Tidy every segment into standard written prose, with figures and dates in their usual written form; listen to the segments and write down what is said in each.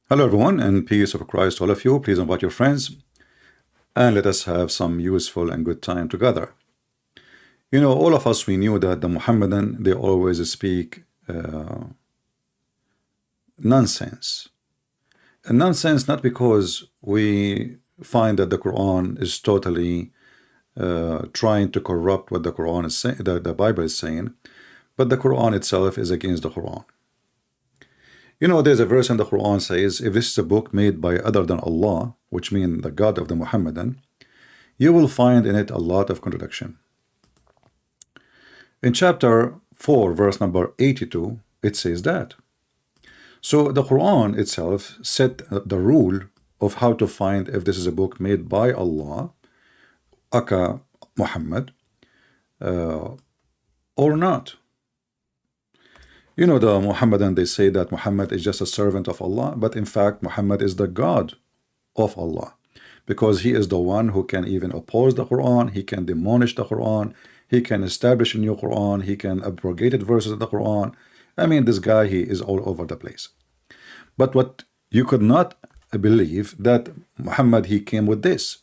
Hello everyone, and peace of Christ to all of you. Please invite your friends and let us have some useful and good time together. You know, all of us, we knew that the Muhammadan, they always speak nonsense. And nonsense not because we find that the Quran is totally trying to corrupt what the Quran is saying, the Bible is saying, but the Quran itself is against the Quran. You know, there's a verse in the Quran says, if this is a book made by other than Allah, which means the God of the Muhammadan, you will find in it a lot of contradiction. In chapter 4, verse number 82, it says that. So the Quran itself set the rule of how to find if this is a book made by Allah, aka Muhammad, or not. You know, the Muhammadan, they say that Muhammad is just a servant of Allah, but in fact, Muhammad is the God of Allah, because he is the one who can even oppose the Quran, he can demolish the Quran, he can establish a new Quran, he can abrogate verses of the Quran. I mean, this guy, he is all over the place. But what you could not believe that Muhammad, he came with this.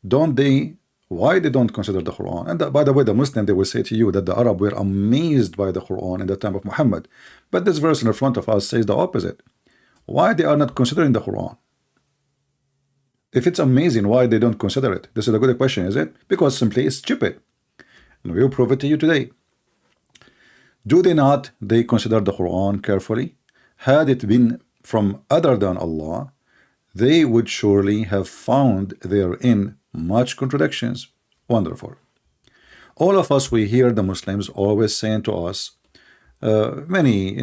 Don't they? Why they don't consider the Quran? And by the way, the Muslim, they will say to you that the Arab were amazed by the Quran in the time of Muhammad. But this verse in the front of us says the opposite. Why they are not considering the Quran? If it's amazing, why they don't consider it? This is a good question, is it? Because simply it's stupid. And we will prove it to you today. Do they not? They consider the Quran carefully. Had it been from other than Allah, they would surely have found therein much contradictions. Wonderful. All of us, we hear the Muslims always saying to us many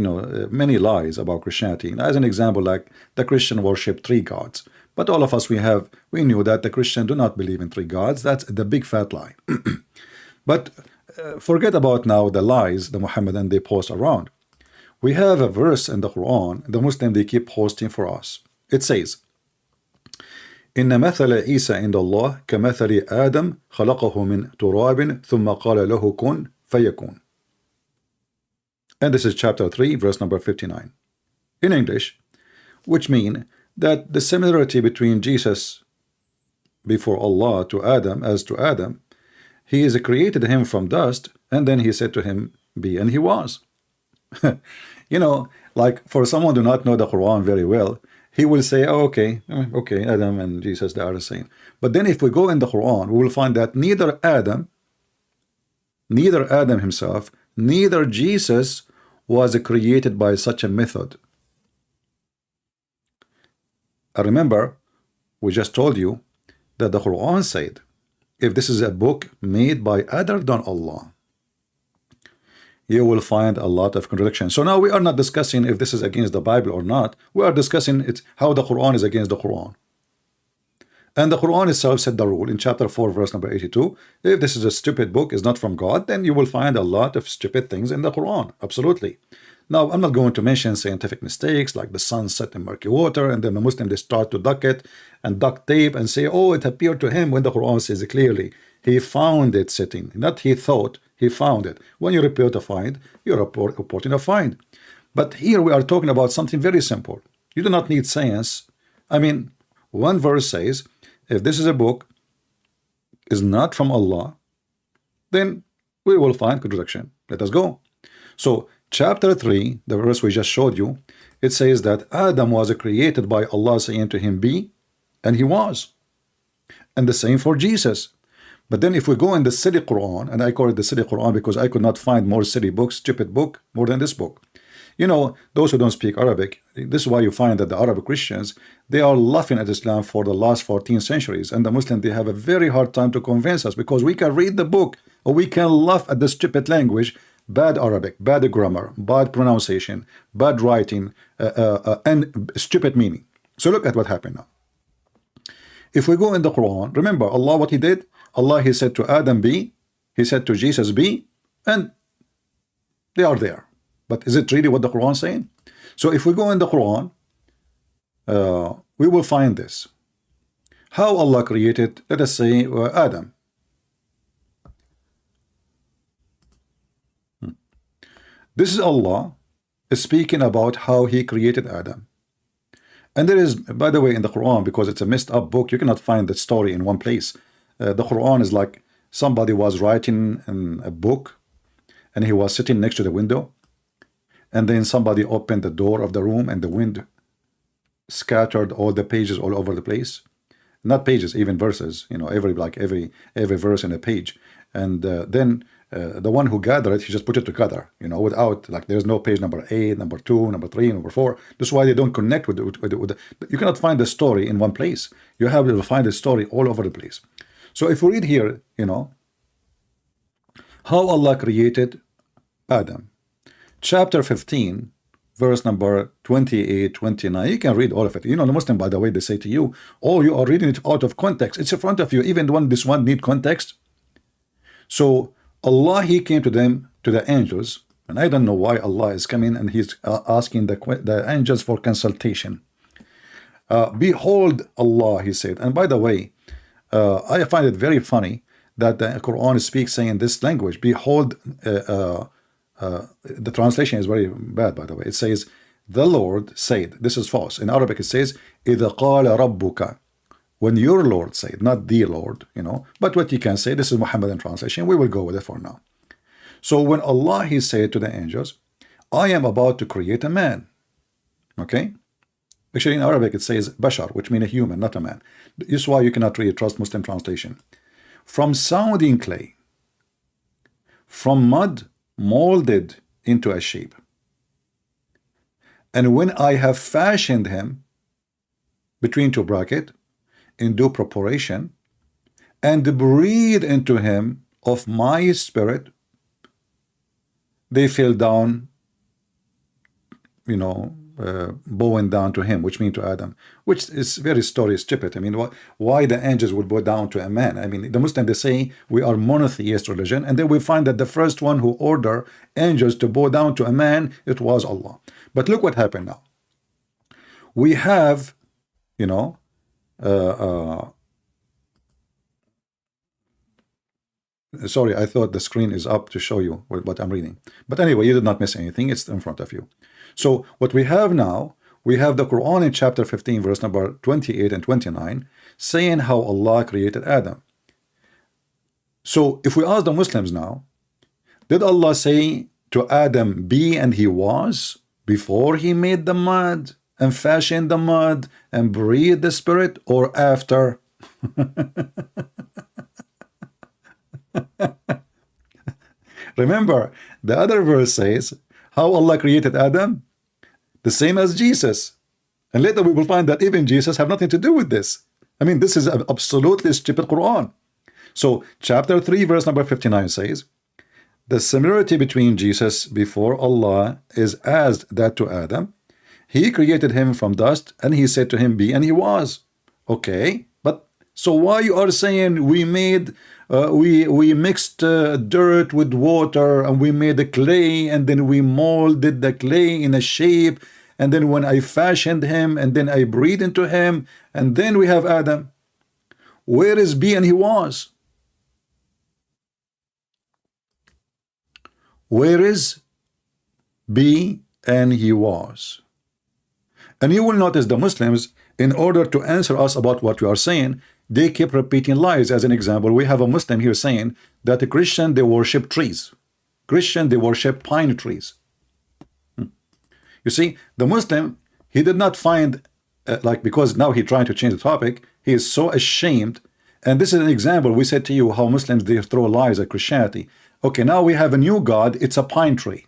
lies about Christianity. As an example, like the Christian worship three gods. But all of us, we knew that the Christian do not believe in three gods. That's the big fat lie. But forget about now the lies the Muhammadan they post around. We have a verse in the Quran, the Muslim they keep posting for us. It says, إن مثل عيسى عند الله كمثل آدم خلقه من تراب ثم قال له كن فيكون. And this is chapter 3, verse number 59. In English, which mean that the similarity between Jesus before Allah to Adam as to Adam, he is created him from dust, and then he said to him, be, and he was. You know, like for someone who do not know the Quran very well, he will say, oh, okay, Adam and Jesus, they are the same. But then if we go in the Quran, we will find that neither Adam himself, neither Jesus was created by such a method. I remember, we just told you that the Quran said, if this is a book made by other than Allah, you will find a lot of contradictions. So now we are not discussing if this is against the Bible or not. We are discussing how the Quran is against the Quran. And the Quran itself said the rule in chapter 4, verse number 82. If this is a stupid book, is not from God, then you will find a lot of stupid things in the Quran. Absolutely. Now, I'm not going to mention scientific mistakes like the sun set in murky water, and then the Muslim, they start to duck it and duct tape and say, oh, it appeared to him, when the Quran says it clearly. He found it sitting, not he thought, he found it. When you report a find, you're reporting a find. But here we are talking about something very simple. You do not need science. I mean, one verse says, if this is a book is not from Allah, then we will find contradiction. Let us go. So chapter 3, the verse we just showed you, it says that Adam was created by Allah saying to him, be, and he was. And the same for Jesus. But then if we go in the silly Quran, and I call it the silly Quran because I could not find more silly books, stupid book, more than this book. You know, those who don't speak Arabic, this is why you find that the Arab Christians, they are laughing at Islam for the last 14 centuries. And the Muslims, they have a very hard time to convince us because we can read the book or we can laugh at the stupid language, bad Arabic, bad grammar, bad pronunciation, bad writing, and stupid meaning. So look at what happened now. If we go in the Quran, remember Allah, what he did? Allah, he said to Adam, be, he said to Jesus, be, and they are there. But is it really what the Quran is saying? So if we go in the Quran, we will find this. How Allah created, let us say, Adam. This is Allah speaking about how he created Adam. And there is, by the way, in the Quran, because it's a messed up book, you cannot find the story in one place. The Quran is like somebody was writing in a book and he was sitting next to the window, and then somebody opened the door of the room and the wind scattered all the pages all over the place. Not pages, even verses, you know, every verse in a page. And then the one who gathered it, he just put it together, you know, without, like, there's no page number 8, number 2, number 3, number 4. That's why they don't connect with you cannot find the story in one place. You have to find the story all over the place. So if we read here, you know, how Allah created Adam, chapter 15, verse number 28, 29. You can read all of it. You know, the Muslim, by the way, they say to you, oh, you are reading it out of context. It's in front of you. Even this one need context. So Allah, he came to them, to the angels, and I don't know why Allah is coming and he's asking the angels for consultation. Behold Allah, he said. And by the way, I find it very funny that the Quran speaks saying this language. Behold, the translation is very bad, by the way. It says, the Lord said. This is false. In Arabic, it says, إِذَا قَالَ رَبُّكَ. When your Lord said, not the Lord, you know. But what you can say, this is Muhammadan translation. We will go with it for now. So when Allah, he said to the angels, I am about to create a man. Okay? Actually, in Arabic, it says Bashar, which means a human, not a man. This is why you cannot really trust Muslim translation. From sounding clay, from mud molded into a shape. And when I have fashioned him, between two brackets, in due proportion, and breathed into him of my spirit, they fell down, you know, bowing down to him, which means to Adam, which is very stupid. I mean, why the angels would bow down to a man? I mean, the Muslims, they say we are monotheist religion, and then we find that the first one who ordered angels to bow down to a man, it was Allah. But look what happened now. We have, you know, sorry, I thought the screen is up to show you what I'm reading. But anyway, you did not miss anything. It's in front of you. So what we have now, we have the Quran in chapter 15, verse number 28 and 29, saying how Allah created Adam. So if we ask the Muslims now, did Allah say to Adam, be and he was, before he made the mud and fashioned the mud and breathed the spirit, or after? Remember, the other verse says how Allah created Adam, the same as Jesus. And later we will find that even Jesus have nothing to do with this. I mean, this is an absolutely stupid Quran. So chapter 3, verse number 59 says, the similarity between Jesus before Allah is as that to Adam. He created him from dust, and he said to him, be, and he was. Okay, but so why you are saying we made we mixed dirt with water, and we made the clay, and then we molded the clay in a shape, and then when I fashioned him, and then I breathed into him, and then we have Adam? Where is be and he was? Where is be and he was? And you will notice the Muslims, in order to answer us about what we are saying, they keep repeating lies. As an example, we have a Muslim here saying that the Christian, they worship trees. Christian, they worship pine trees. You see, the Muslim, he did not find, because now he's trying to change the topic, he is so ashamed. And this is an example. We said to you how Muslims, they throw lies at Christianity. Okay, now we have a new God. It's a pine tree.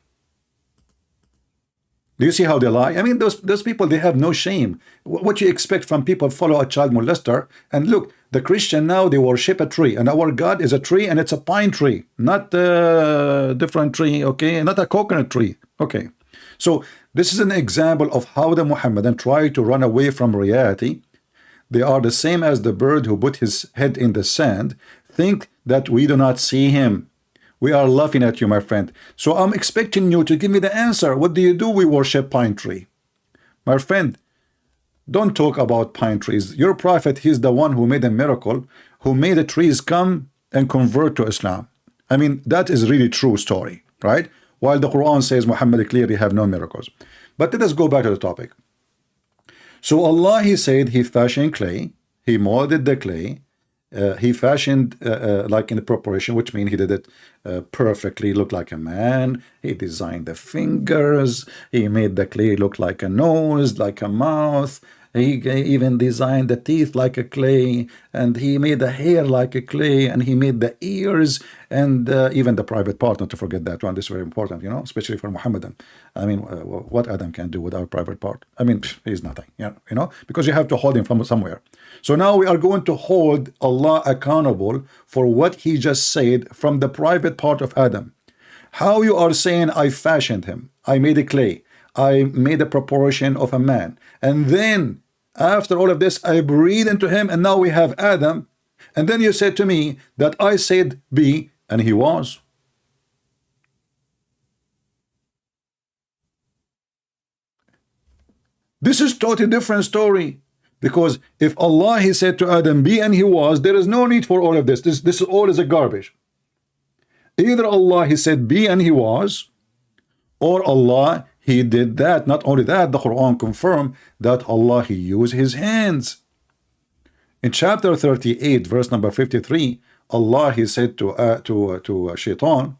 Do you see how they lie? I mean, those people, they have no shame. What you expect from people follow a child molester? And look, the Christian now, they worship a tree, and our God is a tree, and it's a pine tree, not a different tree, okay? Not a coconut tree, okay? So this is an example of how the Muhammadan try to run away from reality. They are the same as the bird who put his head in the sand, think that we do not see him. We are laughing at you, my friend. So I'm expecting you to give me the answer. What do you do? We worship pine tree. My friend, don't talk about pine trees. Your prophet, he's the one who made a miracle, who made the trees come and convert to Islam. I mean, that is really true story, right? While the Quran says Muhammad clearly have no miracles. But let us go back to the topic. So Allah, he said, he fashioned clay, he molded the clay, he fashioned like in the preparation, which means he did it perfectly, look like a man. He designed the fingers, he made the clay look like a nose, like a mouth. He even designed the teeth like a clay, and he made the hair like a clay, and he made the ears, and even the private part, not to forget that one. This is very important, you know, especially for Muhammadan. I mean, what Adam can do with our private part? I mean, he's nothing, you know, because you have to hold him from somewhere. So now we are going to hold Allah accountable for what he just said from the private part of Adam. How you are saying, I fashioned him, I made a clay, I made a proportion of a man, and then after all of this I breathe into him, and now we have Adam, and then you said to me that I said be and he was. This is totally different story, because if Allah, he said to Adam be and he was, there is no need for all of this. This all is a garbage. Either Allah, he said be and he was, or Allah, he did that. Not only that, the Quran confirmed that Allah, he used his hands. In chapter 38, verse number 53, Allah, he said to Shaitan,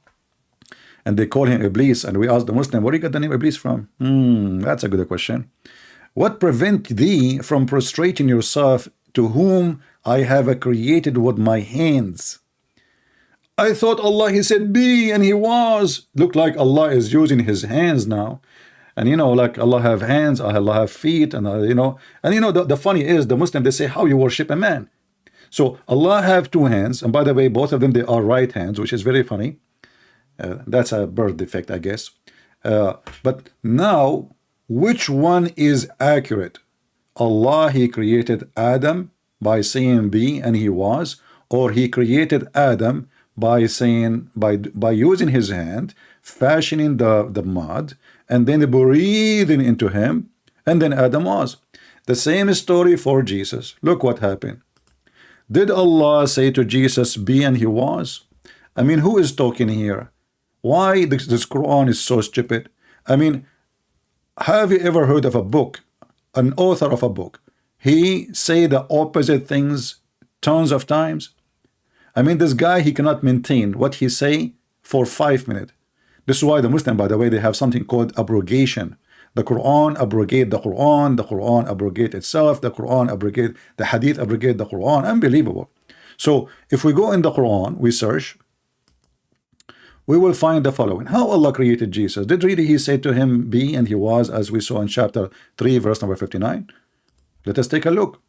and they call him Iblis, and we ask the Muslim, where do you get the name Iblis from? That's a good question. What prevent thee from prostrating yourself to whom I have created with my hands? I thought Allah, he said be and he was. Look like Allah is using his hands now. And you know, like Allah have hands, Allah have feet, and you know, the funny is, the Muslim, they say, how you worship a man? So Allah have two hands, and by the way, both of them, they are right hands, which is very funny. That's a birth defect, I guess. But now, which one is accurate? Allah, he created Adam by saying be and he was, or he created Adam by saying, by using his hand, fashioning the mud, and then breathing into him, and then Adam was. The same story for Jesus. Look what happened. Did Allah say to Jesus be and he was? I mean, who is talking here? Why this Quran is so stupid? I mean, have you ever heard of a book, an author of a book, he say the opposite things tons of times? I mean, this guy, he cannot maintain what he say for 5 minutes. This is why the Muslim, by the way, they have something called abrogation. The Quran abrogate the Quran abrogate itself, the Quran abrogate the Hadith, abrogate the Quran. Unbelievable. So if we go in the Quran, we search, we will find the following. How Allah created Jesus? Did really he say to him be and he was, as we saw in chapter 3, verse number 59? Let us take a look.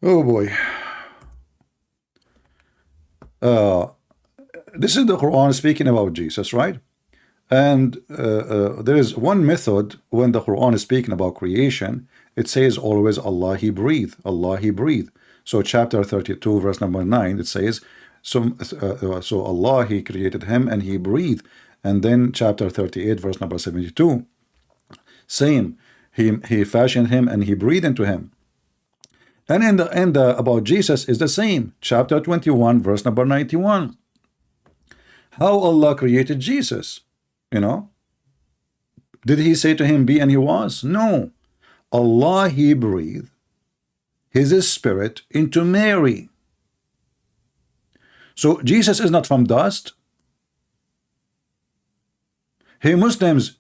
Oh boy. This is the Quran speaking about Jesus, right? And there is one method when the Quran is speaking about creation. It says always Allah, he breathed. Allah, he breathed. So chapter 32, verse number 9, it says, so Allah, he created him and he breathed. And then chapter 38, verse number 72, same. He fashioned him and he breathed into him. And in the about Jesus is the same. Chapter 21, verse number 91. How Allah created Jesus, you know? Did he say to him be and he was? No. Allah, he breathed his spirit into Mary. So Jesus is not from dust. Hey Muslims,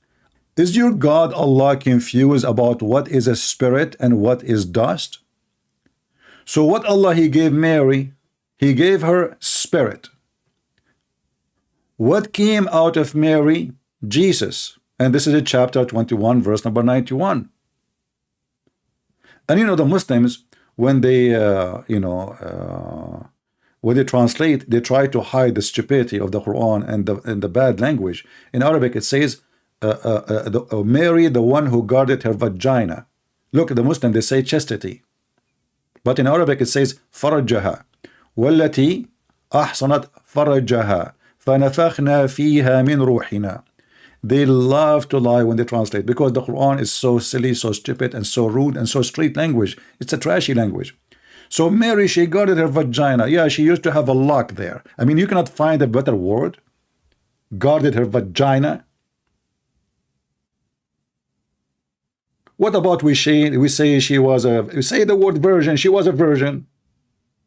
is your God Allah confused about what is a spirit and what is dust? So what Allah, he gave Mary, he gave her spirit. What came out of Mary? Jesus. And this is in chapter 21, verse number 91. And you know, the Muslims, when they, when they translate, they try to hide the stupidity of the Quran and the bad language. In Arabic, it says, Mary, the one who guarded her vagina. Look, the Muslim, they say chastity. But in Arabic it says فرجها والتي أحصنت فرجها فنفخنا فيها من روحنا. They love to lie when they translate, because the Quran is so silly, so stupid, and so rude, and so street language. It's a trashy language. So Mary, she guarded her vagina. Yeah, she used to have a lock there. I mean, you cannot find a better word. Guarded her vagina. What about we say she was a, we say the word virgin, she was a virgin.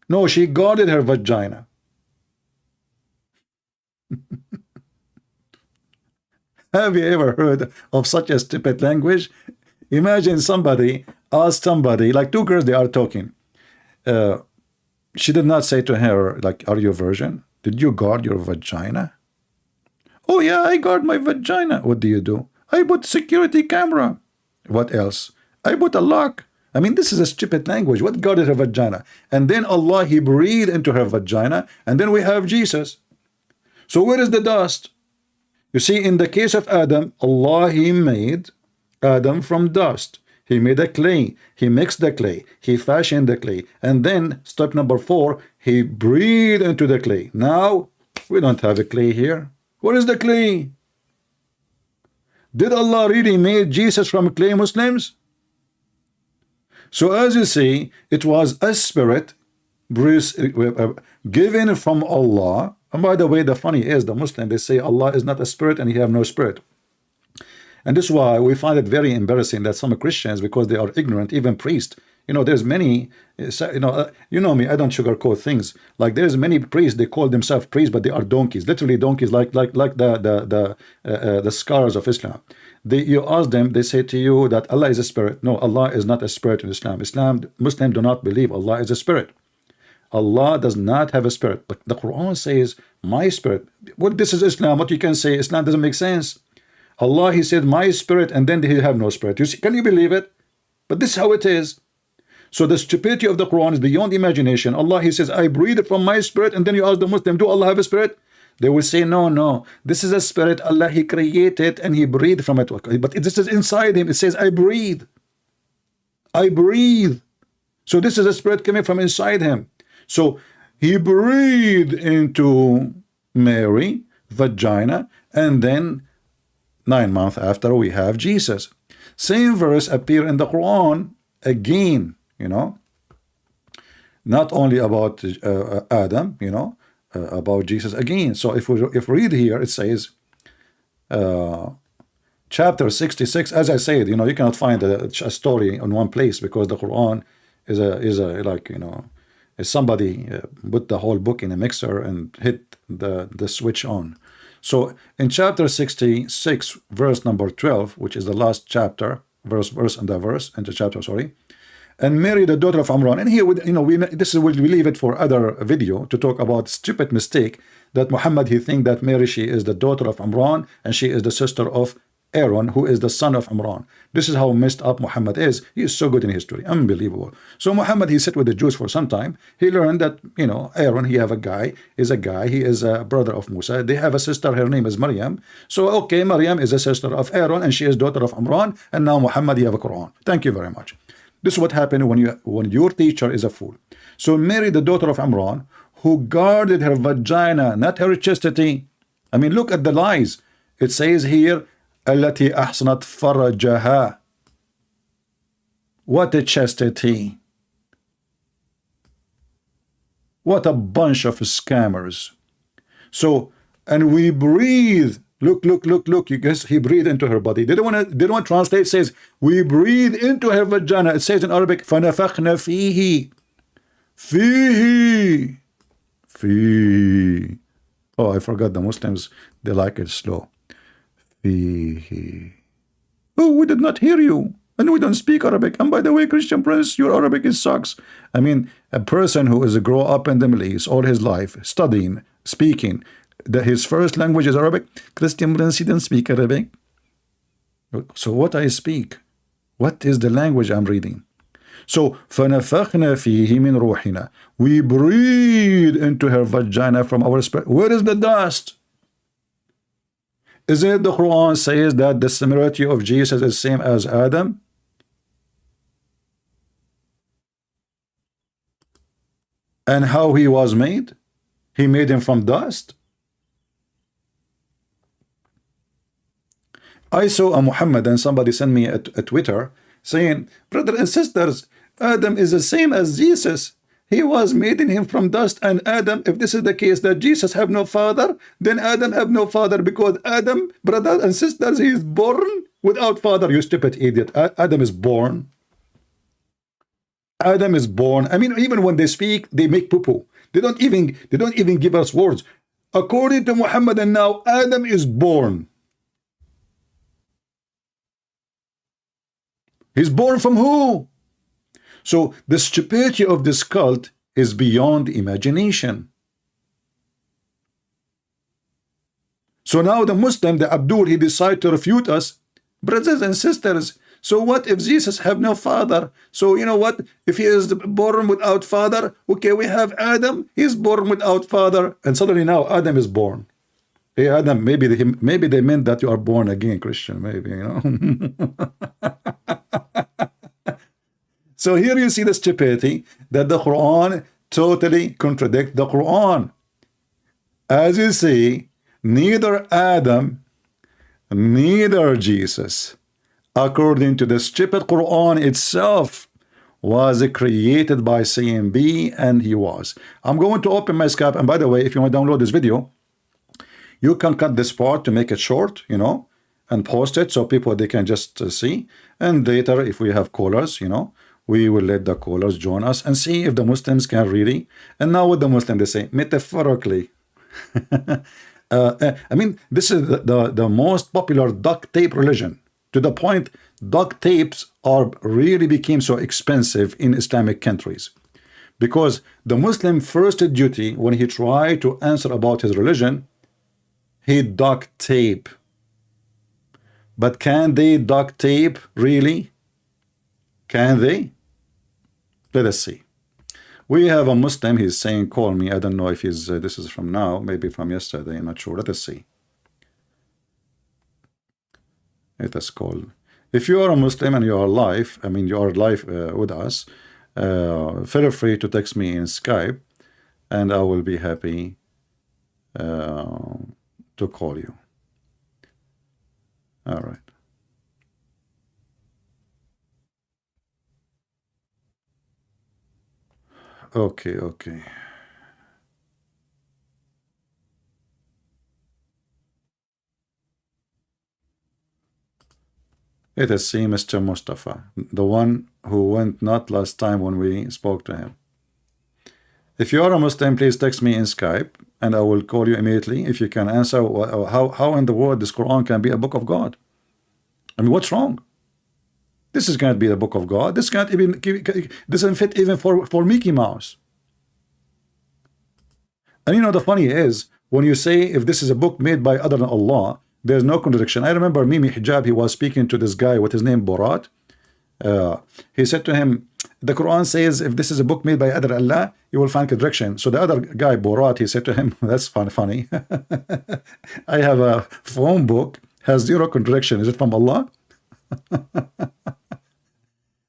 No, she guarded her vagina. Have you ever heard of such a stupid language? Imagine somebody asked somebody, like two girls, they are talking. She did not say to her, like, are you a virgin? Did you guard your vagina? Oh yeah, I guard my vagina. What do you do? I put security camera. What else? I put a lock. I mean, this is a stupid language. What guarded her vagina? And then Allah, He breathed into her vagina, and then we have Jesus. So where is the dust? You see, in the case of Adam, Allah, He made Adam from dust. He made a clay. He mixed the clay. He fashioned the clay. And then, step number 4, He breathed into the clay. Now, we don't have a clay here. Where is the clay? Did Allah really make Jesus from clay, Muslims? So as you see, it was a spirit given from Allah. And by the way, the funny is, the Muslim, they say Allah is not a spirit and He have no spirit. And this is why we find it very embarrassing that some Christians, because they are ignorant, even priests, you know, there's many, you know me, I don't sugarcoat things. Like there's many priests, they call themselves priests, but they are donkeys, literally donkeys, like the scholars of Islam. You ask them, they say to you that Allah is a spirit. No, Allah is not a spirit in Islam. Muslims do not believe Allah is a spirit. Allah does not have a spirit. But the Quran says, my spirit. Well, this is Islam. What you can say, Islam doesn't make sense. Allah, He said, my spirit, and then He have no spirit. You see, can you believe it? But this is how it is. So the stupidity of the Quran is beyond imagination. Allah, He says, I breathe from my spirit, and then you ask the Muslim, do Allah have a spirit? They will say, no, no, this is a spirit Allah, He created and He breathed from it. But this is inside Him. It says, I breathe. I breathe. So this is a spirit coming from inside Him. So He breathed into Mary, vagina, and then 9 months after we have Jesus. Same verse appear in the Quran again, you know, not only about Adam, you know, about Jesus again. So if we read here, it says chapter 66, as I said, you know, you cannot find a story in one place because the Quran is a like, you know, is somebody put the whole book in a mixer and hit the switch on. So in chapter 66, verse number 12, which is the last chapter, into chapter, sorry. And Mary, the daughter of Amran. And here, you know, we leave it for other video to talk about stupid mistake that Muhammad, he think that Mary, she is the daughter of Amran and she is the sister of Aaron, who is the son of Amran. This is how messed up Muhammad is. He is so good in history, unbelievable. So Muhammad, he sat with the Jews for some time. He learned that, you know, Aaron, he have a guy. He is a brother of Musa. They have a sister, her name is Maryam. So okay, Maryam is a sister of Aaron and she is daughter of Amran. And now Muhammad, you have a Quran. Thank you very much. This is what happened when your teacher is a fool. So Mary, the daughter of Amran, who guarded her vagina, not her chastity. I mean, look at the lies. It says here, التي أحصنت فرجها. What a chastity. What a bunch of scammers. So, and we breathe. Look. You guess he breathed into her body. They don't want to translate. It says, we breathe into her vagina. It says in Arabic, فَنَفَخْنَا فِيهِ. فِيهِ. Oh, I forgot the Muslims. They like it slow. Oh, we did not hear you, and we don't speak Arabic. And by the way, Christian Prince, your Arabic sucks. I mean, a person who is grow up in the Middle East all his life, studying, speaking, his first language is Arabic. Christian Prince, he didn't speak Arabic. So what I speak? What is the language I'm reading? So, فَنَفَخْنَا فِيهِ مِنْ رُوحِنَا. We breathe into her vagina from our spirit. Where is the dust? Isn't it the Quran says that the similarity of Jesus is same as Adam? And how he was made? He made him from dust. I saw a Muhammad, and somebody sent me a Twitter saying, brothers and sisters, Adam is the same as Jesus. He was made in him from dust, and Adam, if this is the case that Jesus have no father, then Adam have no father, because Adam, brothers and sisters, he is born without father. You stupid idiot. Adam is born. Adam is born. I mean, even when they speak, they make poo-poo. They don't even give us words. According to Muhammad, and now Adam is born. He's born from who? So the stupidity of this cult is beyond imagination. So now the Muslim, the Abdul, he decided to refute us. Brothers and sisters, so what if Jesus have no father? So you know what? If he is born without father, okay, we have Adam, he's born without father, and suddenly now Adam is born. Hey Adam, maybe they meant that you are born again, Christian, maybe, you know. So here you see the stupidity that the Quran totally contradicts the Quran. As you see, neither Adam, neither Jesus, according to the stupid Quran itself, was created by saying be, and he was. I'm going to open my Skype, and by the way, if you want to download this video, you can cut this part to make it short, you know, and post it so people, they can just see. And later, if we have callers, you know, we will let the callers join us and see if the Muslims can really. And now with the Muslim, they say metaphorically. I mean, this is the most popular duct tape religion, to the point duct tapes are really became so expensive in Islamic countries, because the Muslim first duty when he tried to answer about his religion, he duct tape. But can they duct tape really? Can they? Let us see. We have a Muslim, he's saying call me. I don't know if he's this is from now, maybe from yesterday, I'm not sure. Let us see. Let us call. If you are a Muslim and you are live, I mean you are live with us, feel free to text me in Skype, and I will be happy to call you. All right. Okay. It is see Mr. Mustafa, the one who went not last time when we spoke to him. If you are a Muslim, please text me in Skype, and I will call you immediately if you can answer how in the world this Quran can be a book of God. I mean, what's wrong? This is going to be the book of God. This can't even doesn't fit even for Mickey Mouse. And you know the funny is, when you say if this is a book made by other than Allah, there's no contradiction. I remember Mimi Hijab, he was speaking to this guy with his name Borat. He said to him, the Quran says if this is a book made by other than Allah, you will find contradiction. So the other guy Borat, he said to him, that's funny. I have a phone book, has zero contradiction. Is it from Allah?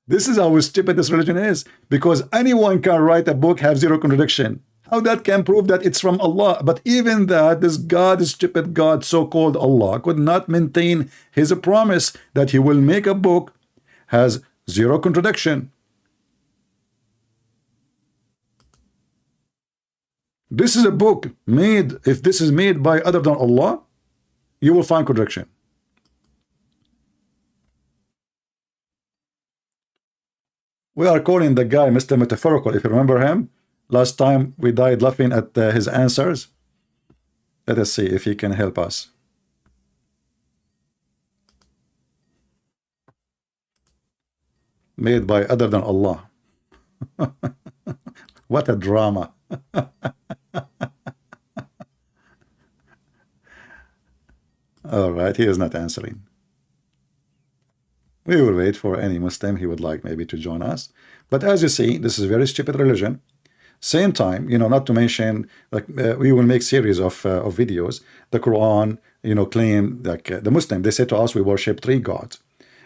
This is how stupid this religion is, because anyone can write a book, have zero contradiction. How that can prove that it's from Allah? But even that, this God, stupid God, so-called Allah, could not maintain his promise that he will make a book, has zero contradiction. This is a book made, if this is made by other than Allah, you will find contradiction. We are calling the guy Mr. Metaphorical, if you remember him. Last time we died laughing at his answers. Let us see if he can help us. Made by other than Allah. What a drama. All right, he is not answering. We will wait for any Muslim he would like maybe to join us. But as you see, this is a very stupid religion. Same time, you know, not to mention, like we will make series of videos. The Quran, you know, claim like the Muslim, they say to us we worship 3 gods,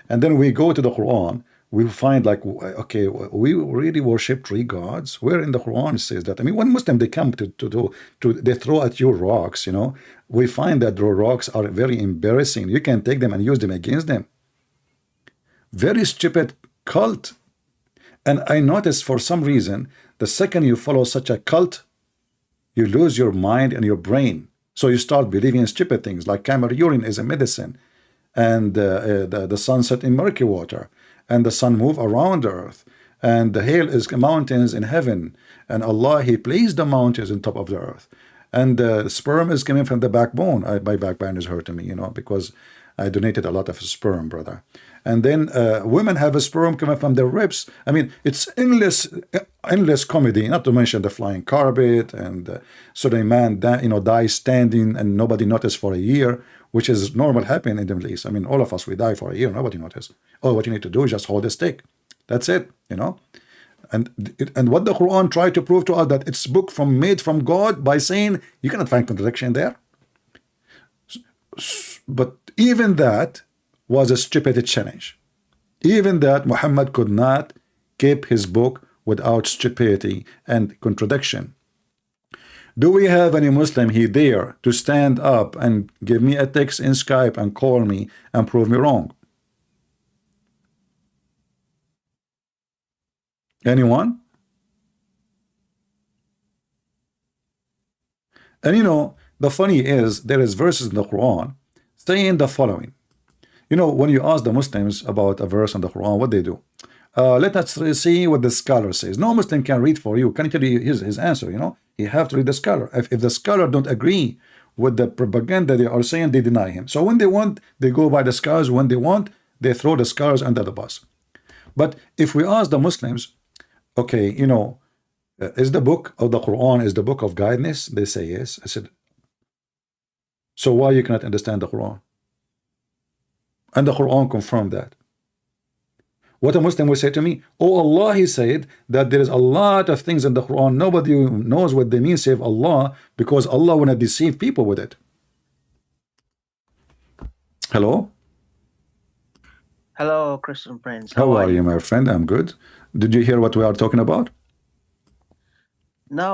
and then we go to the Quran, we find like, okay, we really worship 3 gods. Where in the Quran says that? I mean, when Muslim they come to they throw at you rocks, you know, we find that the rocks are very embarrassing. You can take them and use them against them. Very stupid cult. And I noticed for some reason The second you follow such a cult, you lose your mind and your brain. So you start believing in stupid things like camel urine is a medicine, and the sun set in murky water, and the sun move around the earth, and the hail is mountains in heaven, and Allah, He placed the mountains on top of the earth, and the sperm is coming from the backbone. My backbone is hurting me, because I donated a lot of sperm, brother. And then women have a sperm coming from their ribs. I mean, it's endless comedy. Not to mention the flying carpet, and Suleiman, dies standing and nobody noticed for a year, which is normal happening in the Middle East. I mean, all of us, we die for a year, nobody noticed. All what you need to do is just hold a stick. That's it, And what the Quran tried to prove to us, that it's book made from God, by saying you cannot find contradiction there. But even that was a stupid challenge. Even that, Muhammad could not keep his book without stupidity and contradiction. Do we have any Muslim he dare to stand up and give me a text in Skype and call me and prove me wrong? Anyone? And the funny is, there is verses in the Quran saying the following. When you ask the Muslims about a verse in the Quran, what they do? Let us see what the scholar says. No Muslim can read for you. Can tell you his answer, You have to read the scholar. If the scholar don't agree with the propaganda they are saying, they deny him. So when they want, they go by the scholars. When they want, they throw the scholars under the bus. But if we ask the Muslims, okay, is the book of the Quran is the book of guidance? They say yes. I said, so why you cannot understand the Quran? And the Quran confirmed that. What a Muslim will say to me, oh, Allah, He said that there is a lot of things in the Quran, nobody knows what they mean save Allah, because Allah will not deceive people with it. Hello? Hello, Christian Prince. How are you, my friend? I'm good. Did you hear what we are talking about? No,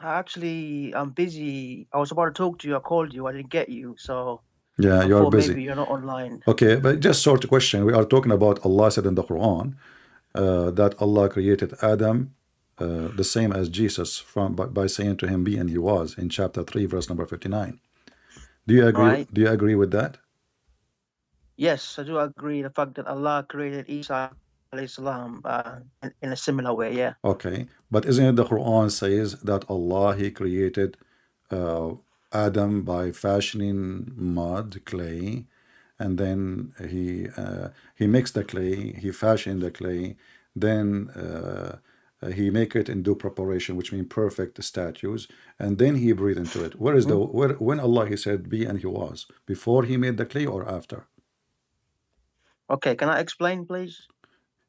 actually, I'm busy. I was about to talk to you. I called you. I didn't get you. So yeah, you are busy. Maybe you're not online. Okay, but just sort of question. We are talking about Allah said in the Quran that Allah created Adam the same as Jesus by saying to him, be and he was, in chapter 3, verse number 59. Do you agree? Right. Do you agree with that? Yes, I do agree. The fact that Allah created Isa alayhi salam in a similar way, yeah. Okay, but isn't it the Quran says that Allah, He created Adam by fashioning mud, clay, and then he mixed the clay, he fashioned the clay, then he make it in due preparation, which means perfect statues, and then he breathed into it. Where is when Allah He said be and he was? Before he made the clay or after? Okay, can I explain, please?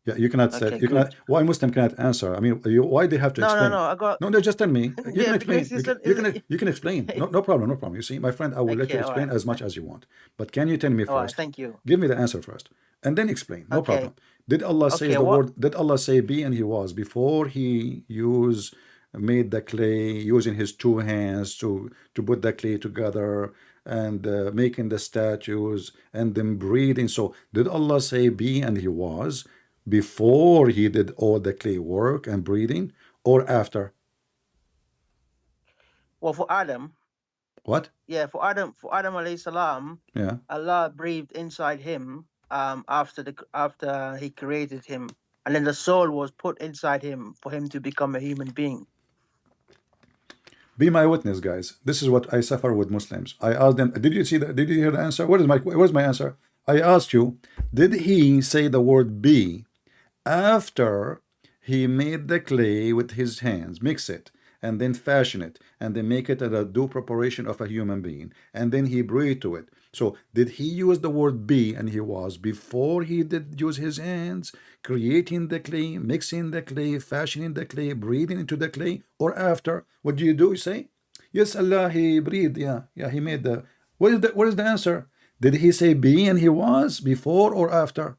Yeah, you cannot say. You cannot. Why Muslim cannot answer? I mean, why they have to explain? No. I got. No, just tell me. You Yeah, can explain. because You can explain. No problem. No problem. You see, my friend, I will let you explain as much as you want. But can you tell me All right, first? thank you. Give me the answer first, and then explain. No Okay. problem. Did Allah say Okay, the what- word? Did Allah say be and he was before he made the clay using his two hands to put the clay together and making the statues and then breathing? So did Allah say be and he was before he did all the clay work and breathing, or after? Well, for Adam, What? yeah, for Adam alayhi salam, Yeah. Allah breathed inside him after He created him, and then the soul was put inside him for him to become a human being. Be my witness, guys. This is what I suffer with Muslims. I asked them, did you see that? Did you hear the answer? Where's my answer? I asked you, did he say the word be after he made the clay with his hands, mix it, and then fashion it, and then make it a due preparation of a human being, and then he breathed to it? So did he use the word be and he was before he did use his hands, creating the clay, mixing the clay, fashioning the clay, breathing into the clay, or after? What do? You say, yes, Allah, he breathed, yeah, he made the. What is the answer? Did he say be and he was before or after?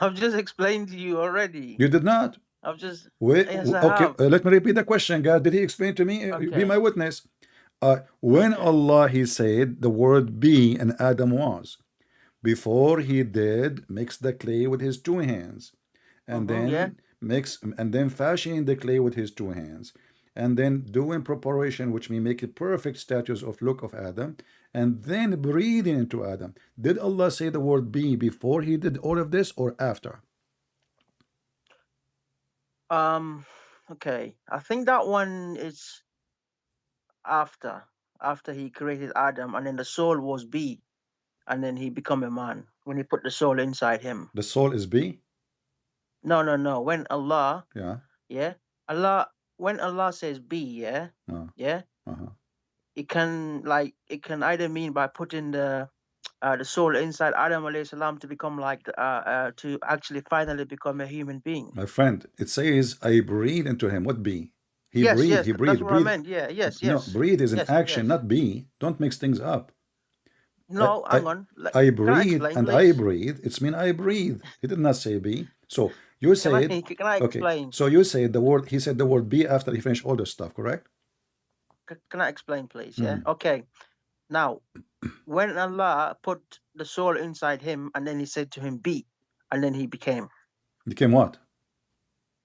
I've just explained to you already. You did not. I've just. Wait, Yes, I okay, have. let me repeat the question, guys. Did he explain to me? Be Okay. my witness. When Allah, He said the word be and Adam was, before he did mix the clay with his two hands, and Yeah. then and then fashioning the clay with his two hands, and then doing preparation, which may make a perfect statues of look of Adam, and then breathing into Adam. Did Allah say the word be before he did all of this or after? Okay. I think that one is after he created Adam, and then the soul was be, and then he become a man when he put the soul inside him. The soul is be? No. When Allah, Yeah. when Allah says be, yeah, Uh-huh. it can either mean by putting the soul inside Adam alayhi salam to become like to actually finally become a human being. My friend, it says I breathe into him. What be? He Yes, breathed. yes, He that's breathed. what I Breathe. meant. Yeah, yes. No, breathe is an Yes, action, yes. not be. Don't mix things up. No, hang on. I Can I breathe explain, and I please? breathe. It's mean I breathe. He did not say be. So you said Can I okay. explain? So you said the word. He said the word be after he finished all the stuff. Correct? Can I explain, please? Yeah. Okay. Now, when Allah put the soul inside him, and then He said to him, "Be," and then he became what?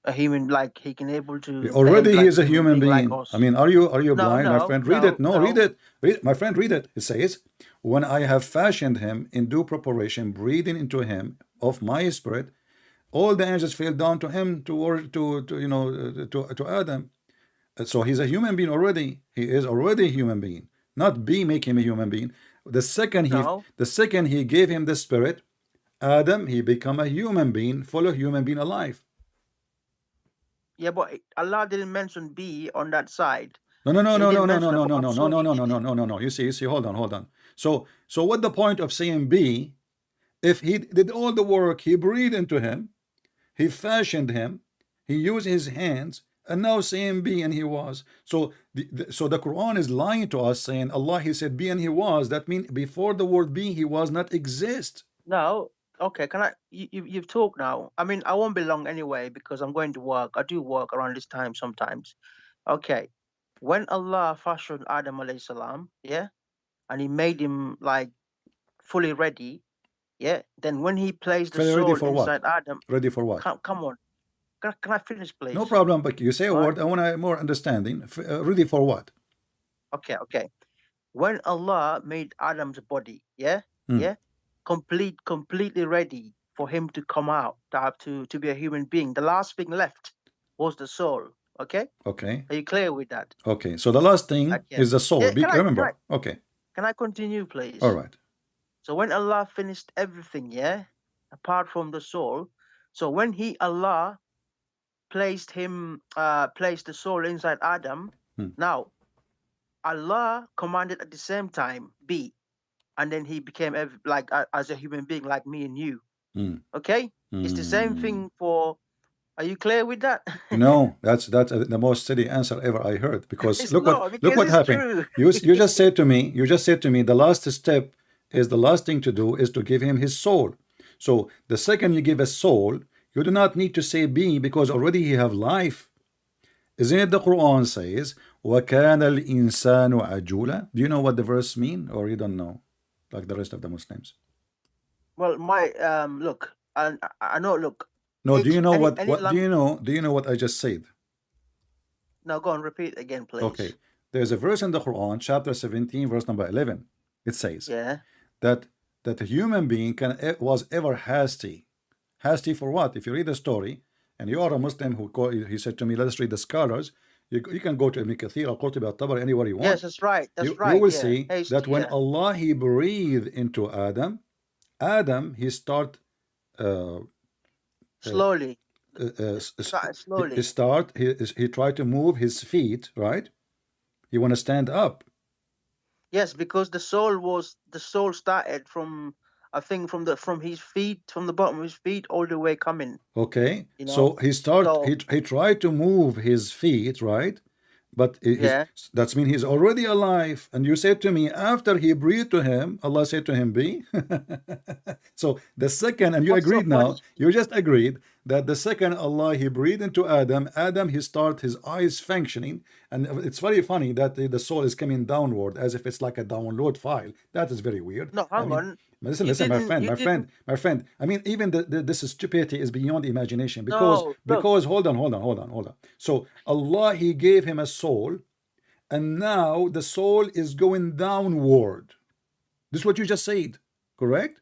a human. Like he can able to. Already behave he like is a human being. like us. I mean, are you No, blind, my friend? Read it. No, read no. it. Read, my friend, read it. It says, "When I have fashioned him in due preparation, breathing into him of my spirit, all the angels fell down to him to Adam." So he's a human being already. He is already a human being. Not be make him a human being. The second he gave him the spirit, Adam, he become a human being, full of human being alive. Yeah, but Allah didn't mention be on that side. No. You see, hold on. So what the point of saying be? If he did all the work, he breathed into him, he fashioned him, he used his hands, and now saying be and he was. So the Quran is lying to us, saying Allah, he said be and he was. That means before the word be, he was not exist. No. Okay, can I? You've talked now. I mean, I won't be long anyway because I'm going to work. I do work around this time sometimes. Okay, when Allah fashioned Adam alayhi salam, yeah, and He made him like fully ready, yeah. Then when He placed the soul inside Adam, ready for what? Come on, can I finish, please? No problem, but you say a word. I want more understanding. Ready for what? Okay. When Allah made Adam's body, yeah, completely ready for him to come out, to be a human being. The last thing left was the soul. Okay. Are you clear with that? Okay. So the last thing is the soul. Remember. Okay. Can I continue, please? All right. So when Allah finished everything, yeah, apart from the soul. So when Allah placed the soul inside Adam, now Allah commanded at the same time be, and then he became like as a human being like me and you. Okay, it's the same thing for. Are you clear with that? No, that's the most silly answer ever I heard, because look what happened. True. You just said to me the last step is the last thing to do is to give him his soul. So the second you give a soul, you do not need to say be, because already he have life. Isn't it the Quran says, وَكَانَ الْإِنسَانُ عَجُولًا? Do you know what the verse mean, or you don't know, like the rest of the Muslims? Well, my look, I know. Look. No, do you know do you know what I just said? No, go on, repeat again, please. Okay. There's a verse in the Quran, chapter 17, verse number 11. It says that a human being was ever hasty. Hasty for what? If you read the story, and you are a Muslim he said to me, let us read the scholars. You can go to Ibn Kathir, Al-Qurtubi, Al-Tabari, anywhere you want. Yes, that's right. You will see that when Allah, he breathed into Adam, he start slowly. He tried to move his feet, right? He want to stand up. Yes, because the soul started from, I think, from his feet, from the bottom of his feet all the way coming. Okay. So he tried to move his feet, right? But that means he's already alive. And you said to me, after he breathed to him, Allah said to him, be. So the second, and you agreed now, you just agreed that the second Allah, he breathed into Adam, he start his eyes functioning. And it's very funny that the soul is coming downward as if it's like a download file. That is very weird. No, hang on. Listen, You listen, my didn't. friend, You my didn't. friend, my friend. I mean, even this stupidity is beyond imagination No. Look. hold on, hold on, hold on, hold on. So Allah, He gave him a soul, and now the soul is going downward. This is what you just said, correct?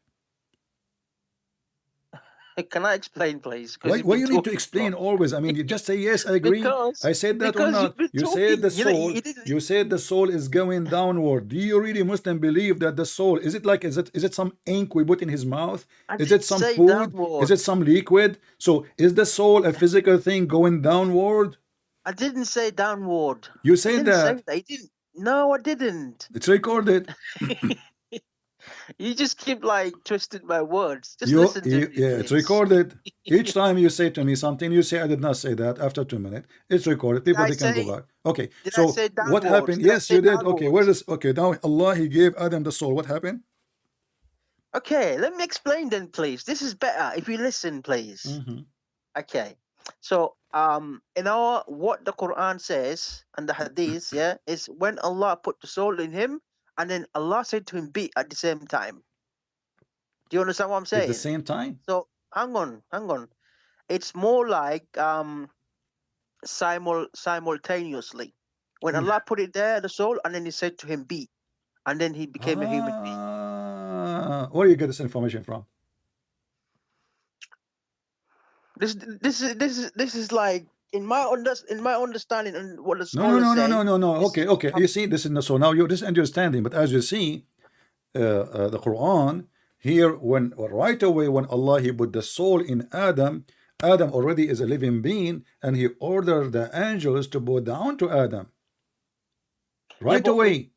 Can I explain, please? Because Why, you've why been you need to talking for explain always? I mean, you just say yes, I agree. because I said that or because not. you've been You said talking. the You know, soul. you didn't. You said the soul is going downward. Do you really Muslim believe that the soul is it like is it some ink we put in his mouth? I Is it didn't some say food? Is downward. it some liquid? So is the soul a physical thing going downward? I didn't say downward. You I said didn't say that. that. You didn't. No, I didn't. It's recorded. You just keep like twisting my words. Just listen to me, Yeah, it's please. recorded. Each time you say to me something, you say I did not say that. After 2 minutes, it's recorded. Did People I they can go say? back. Okay, Did I so say what downwards? happened? Did I Yes, say you did. Okay, where downwards? is okay now? Allah He gave Adam the soul. What happened? Okay, let me explain then, please. This is better if you listen, please. Mm-hmm. Okay. So, in our what the Quran says and the Hadith, yeah, is when Allah put the soul in him, and then Allah said to him, "Be" at the same time. Do you understand what I'm At the saying? same time. So, hang on. It's more like simultaneously. When Allah put it there, the soul, and then He said to him, "Be," and then he became a human being. Where do you get this information from? This is like in my understanding and what the No, no, scholars no, no, say. no, no, no. This Okay, is what okay. You happened. see, this is so now you're just understanding. But as you see, the Quran here, when right away when Allah He put the soul in Adam, Adam already is a living being, and He ordered the angels to bow down to Adam Yeah, right but away,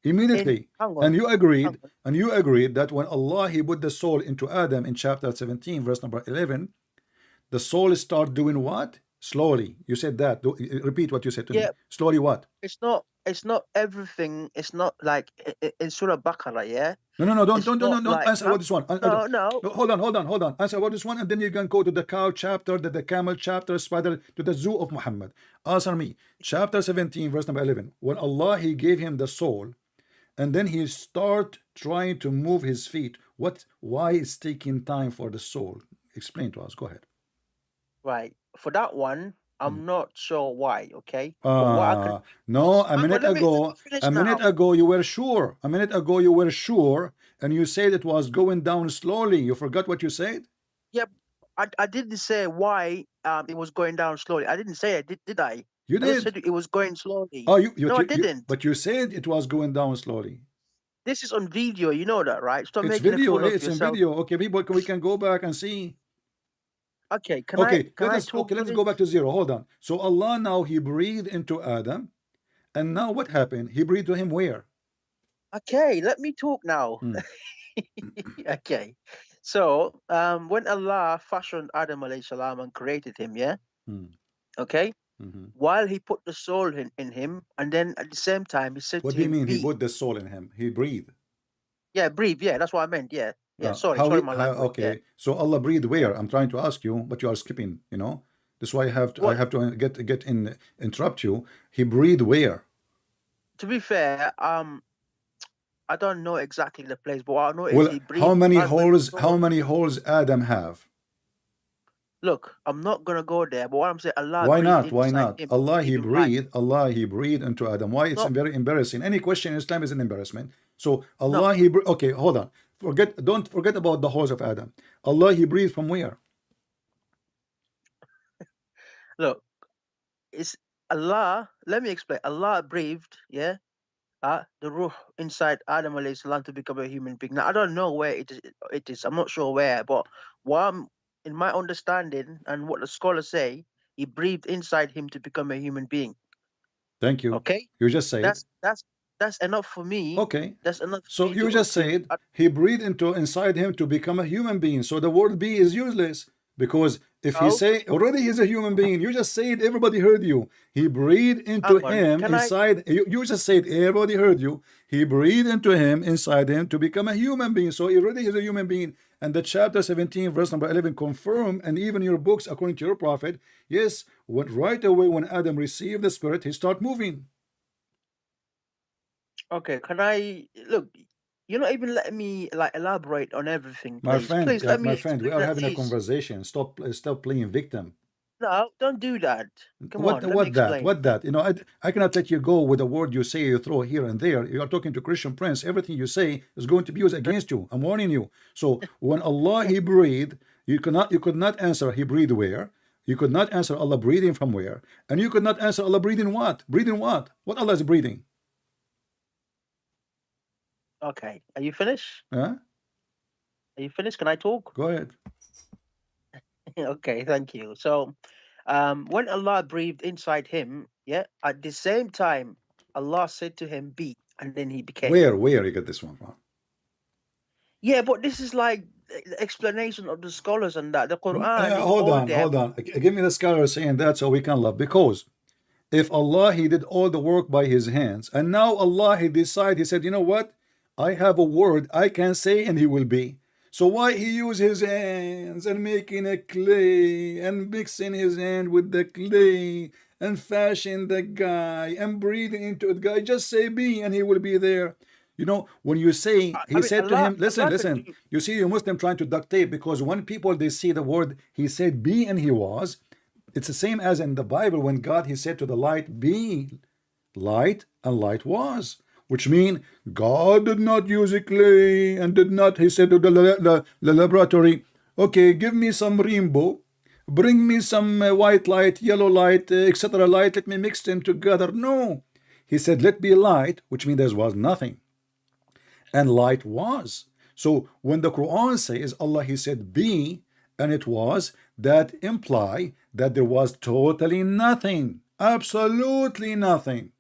immediately. hang And on, you hang agreed, on. that when Allah He put the soul into Adam in chapter 17, verse number 11, the soul start doing what? Slowly. You said that. Repeat what you said to me. Yeah, Slowly what? it's not everything. It's not like in Surah Baqarah. Yeah, No, no, no, it's not don't like answer about this one. no, no. No, hold on, hold on, hold on. Answer about this one, and then you can go to the cow chapter, the camel chapter, spider, to the zoo of Muhammad. Answer me. Chapter 17, verse number 11. When Allah He gave him the soul, and then He start trying to move his feet. Why it's taking time for the soul? Explain to us. Go ahead. Right. For that one, I'm not sure why. Okay, but what I can No, a hang on. minute Let me finish now. ago you were sure. A minute ago you were sure, and you said it was going down slowly. You forgot what you said? Yeah, I didn't say why it was going down slowly. I didn't say it, did I? You I just did. said it was going slowly. Oh, No, I didn't. but you said it was going down slowly. This is on video. You know that, right? Stop It's making a video. fool Hey, of it's in yourself. video. Okay, people, we can go back and see. Okay, can Okay, I talk let's to go this? back to zero. Hold on. So Allah now He breathed into Adam, and now what happened? He breathed to him where? Okay, let me talk now. Hmm. Okay. So, when Allah fashioned Adam alayhi salam and created him, yeah? Hmm. Okay? Mm-hmm. While he put the soul in him, and then at the same time he said What to do you him, mean He "Be." put the soul in him? He breathed. Yeah, breathe. Yeah, that's what I meant. Yeah. Yeah, sorry my language. Yeah. Okay, so Allah breathed Yeah. where? I'm trying to ask you, but you are skipping. That's why I What have to interrupt you. He breathed where? to be fair, I don't know exactly the place, but what I know is Well, he breathed right where the how soul. many holes Adam have? Look, I'm not gonna go there, but what I'm saying, Allah Why breathed not? Why inside not? him to give him life. Allah He breathed into Adam. Why? It's No, very embarrassing. Any question in Islam is an embarrassment. So no. Allah okay, hold on. Don't forget about the holes of Adam. Allah He breathed from where? Look, it's Allah. Let me explain. Allah breathed, yeah, the ruh inside Adam alayhi salam to become a human being. Now I don't know where it is. I'm not sure where, but in my understanding and what the scholars say, he breathed inside him to become a human being. Thank you. Okay? You just said. That's enough for me. Okay. That's enough for So me you just said to He breathed inside him to become a human being. So the word be is useless, because if He no, say already He's a human being, you just said everybody heard you. He breathed into hang on. him Can I inside. You just said everybody heard you. He breathed into him inside him to become a human being. So already he's a human being. And the chapter 17, verse number 11 confirm, and even your books, according to your prophet, yes, right away when Adam received the Spirit, he start moving. okay, can I look? You're not even letting me like elaborate on everything, My please. friend, Please let me my friend, we explain are at having a least. conversation. Stop playing victim. No, don't do that. Come on, let me What that? explain. What that? You know, I cannot let you go with a word you say, you throw here and there. You are talking to Christian Prince. Everything you say is going to be used against you. I'm warning you. So when Allah He breathed, you could not answer He breathed where. You could not answer Allah breathing from where, and you could not answer Allah breathing what? Breathing what? What Allah is breathing? Okay, are you finished? Huh? Are you finished? Can I talk? Go ahead. Okay, thank you. So, when Allah breathed inside him, yeah, at the same time, Allah said to him, "Be," and then he became. Where you get this one from? Yeah, but this is like the explanation of the scholars and that the Quran is Hold all on, there. hold on. Give me the scholar saying that so we can love. Because if Allah He did all the work by His hands, and now Allah He decided, He said, you know what? I have a word I can say and He will be. So why He use His hands and making a clay and mixing His hand with the clay and fashion the guy and breathing into the guy? Just say be and He will be there. You know, when you say, I He mean, said to him, listen, Allah can listen, do. you see, you Muslim trying to duct tape because when people they see the word, He said be and He was, it's the same as in the Bible when God He said to the light, be light, and light was. Which means God did not use a clay and did not, He said to the laboratory, okay, give me some rainbow, bring me some white light, yellow light, etc. light, let me mix them together. No. He said, let be light, which means there was nothing. And light was. So when the Quran says Allah He said be and it was, that imply that there was totally nothing, absolutely nothing.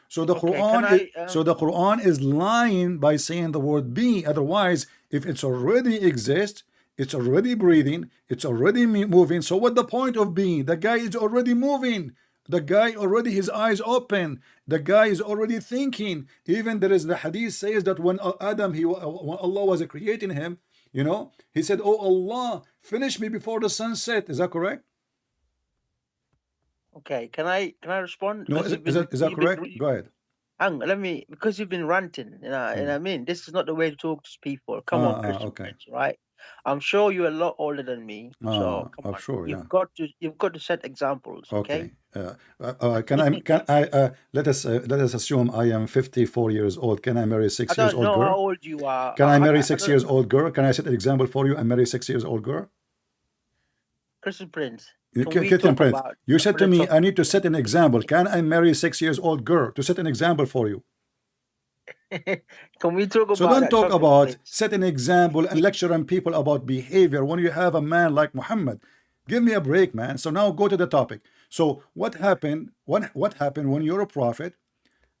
So the Okay, can Quran is I? lying by saying the word be. Otherwise, if it's already exists, it's already breathing, it's already moving. So what the point of being? The guy is already moving. The guy already his eyes open. The guy is already thinking. Even there is the hadith says that when Adam when Allah was creating him, you know, he said, "Oh Allah, finish me before the sunset." Is that correct? Okay, can I respond? No, Because is that correct? Go ahead. hang on, let me, because you've been ranting, and I mean, this is not the way to talk to people. Come on, Christian Okay. Prince, right? I'm sure you're a lot older than me, so come I'm on. sure, yeah. You've got to set examples, okay? Okay. Can I let us assume I am 54 years old. Can I marry a I 6 years don't old know how girl? old you are. Can I marry I 6 don't, years old girl? Can I set an example for you and marry 6 years old girl? Christian Prince, can we Captain talk Prince, about you a said to me I philosophical need to set an example. Can I marry a 6 years old girl to set an example for you? Can we talk So about don't that talk topic, about please? set an example and lecturing people about behavior when you have a man like Muhammad. Give me a break, man. So now go to the topic. So what happened? What happened when you're a prophet?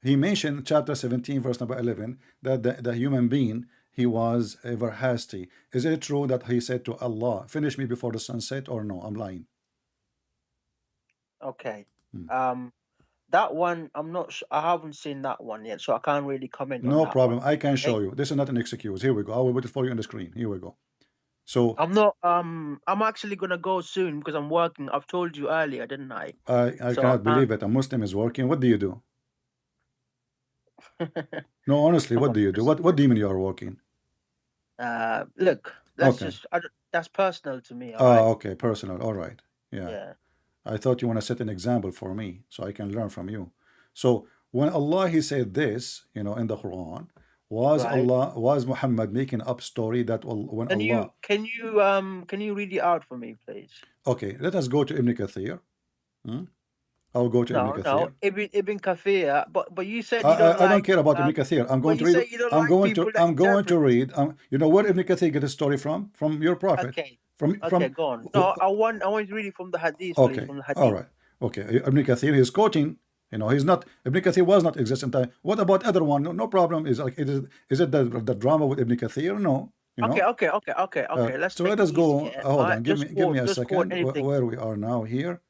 He mentioned chapter 17, verse number 11, that the human being he was ever hasty. Is it true that he said to Allah, "Finish me before the sunset," or no? I'm lying. Okay. That one, I haven't seen that one yet, so I can't really comment on No that one. problem. I can show Okay. you. This is not an excuse. Here we go. I will put it for you on the screen. Here we go. So I'm not. I'm actually gonna go soon because I'm working. I've told you earlier, didn't I? I So I cannot believe it. A Muslim is working. What do you do? can't. No, honestly, Come what on, do you do? Christian What do Prince. you mean you are working? Look, let's Okay. just. That's personal to me. All right. Okay. Personal. All right. Yeah. Yeah. I thought you want to set an example for me so I can learn from you. So when Allah He said this, you know, in the Quran, Right. was Muhammad making up story that when Allah? Can you read it out for me, please? Okay, let us go to Ibn Kathir. Hmm? I'll go to Ibn No, Kathir. Ibn Kathir. But you said you don't I don't like. care about Ibn Kathir. I'm But going to you read. say you don't like people that I'm going to interpret. read. You know where Ibn Kathir get his story from? From your prophet. Okay. From Okay, go on. No, I want to read it from the hadith, please, Okay, from the all hadith. right. Okay, Ibn Kathir is quoting. You know, he's not. Ibn Kathir was not existent. What about other one? No, no problem. Is like is it the drama with Ibn Kathir? No, you know. Okay. Let's So make let it us easy. go. Yeah. All Hold on. right. Give me a Just quote second. anything. Where we are now here.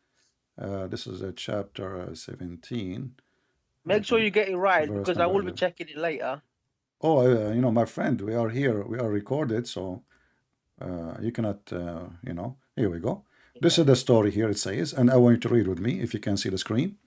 This is chapter 17, Make sure you get it right verse because I number will be 11. checking it later. Oh, you know, my friend, we are here. We are recorded, so you cannot. You know. Here we go. This Yeah. is the story here. It says, and I want you to read with me if you can see the screen.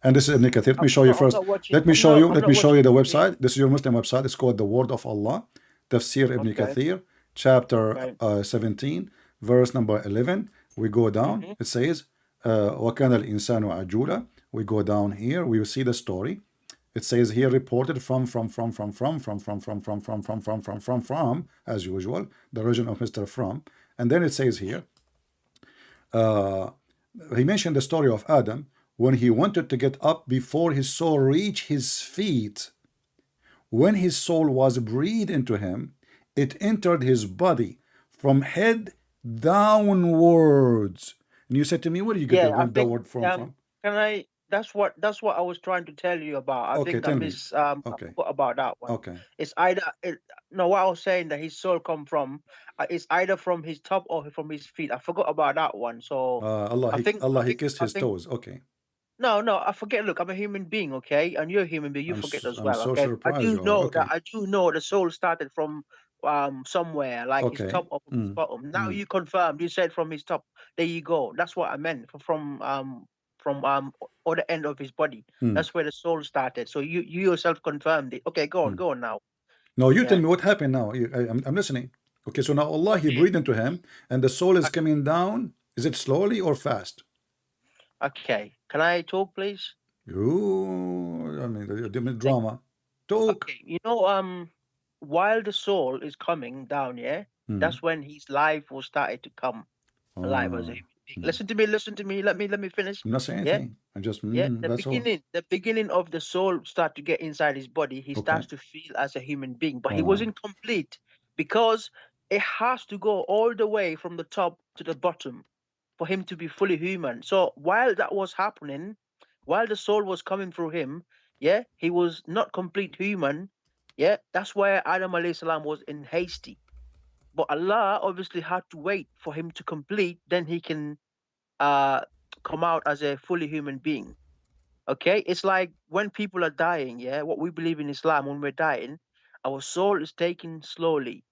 And this is Ibn Kathir. Let me show you I'm first. not watching. Let me I'm show not. you. I'm Let not me show you the watching. website. This is your Muslim website. It's called The Word of Allah, Tafsir Ibn Okay. Kathir, chapter Right. 17, verse number 11. We go down. It says, وَكَانَ الْإِنسَانُ عَجُولًا. We go down here. We will see the story. It says here reported from, as usual, the origin of Mr. From. And then it says here, he mentioned the story of Adam when he wanted to get up before his soul reached his feet. When his soul was breathed into him, it entered his body from head downwards. And you said to me, where do you get Yeah, I the think. word from? Can I? That's what I was trying to tell you about. I Okay, think I tell me. miss. I Okay, forgot about that one. okay. It's either. No, what I was saying that his soul come from. It's either from his top or from his feet. I forgot about that one. So Allah, I think. he kissed his toes. Okay. No, I forget. Look, I'm a human being, okay, and you're a human being. You forget as I'm well, so okay. surprised you are. Okay. I do know the soul started from somewhere, like his Okay. top or from his bottom. Now you confirmed. You said from his top. There you go. That's what I meant. From other end of his body. That's where the soul started. So you yourself confirmed it. Okay, go on now. No, you tell Yeah. me what happened now. I'm listening. Okay, so now Allah, he breathed into him, and the soul is coming down. Is it slowly or fast? Okay. Can I talk, please? I mean, the drama. Talk. Okay. While the soul is coming down, yeah, that's when his life will started to come alive as a human being. Listen to me. Let me finish. I'm not saying Yeah. anything. I'm just, Yeah. that's all. The beginning of the soul start to get inside his body. He Okay. starts to feel as a human being, but he wasn't complete because it has to go all the way from the top to the bottom for him to be fully human. So while that was happening, while the soul was coming through him, yeah, he was not complete human. Yeah, that's why Adam alayhi salam was in hasty. But Allah obviously had to wait for him to complete, then he can come out as a fully human being. Okay, it's like when people are dying, yeah, what we believe in Islam, when we're dying, our soul is taken slowly.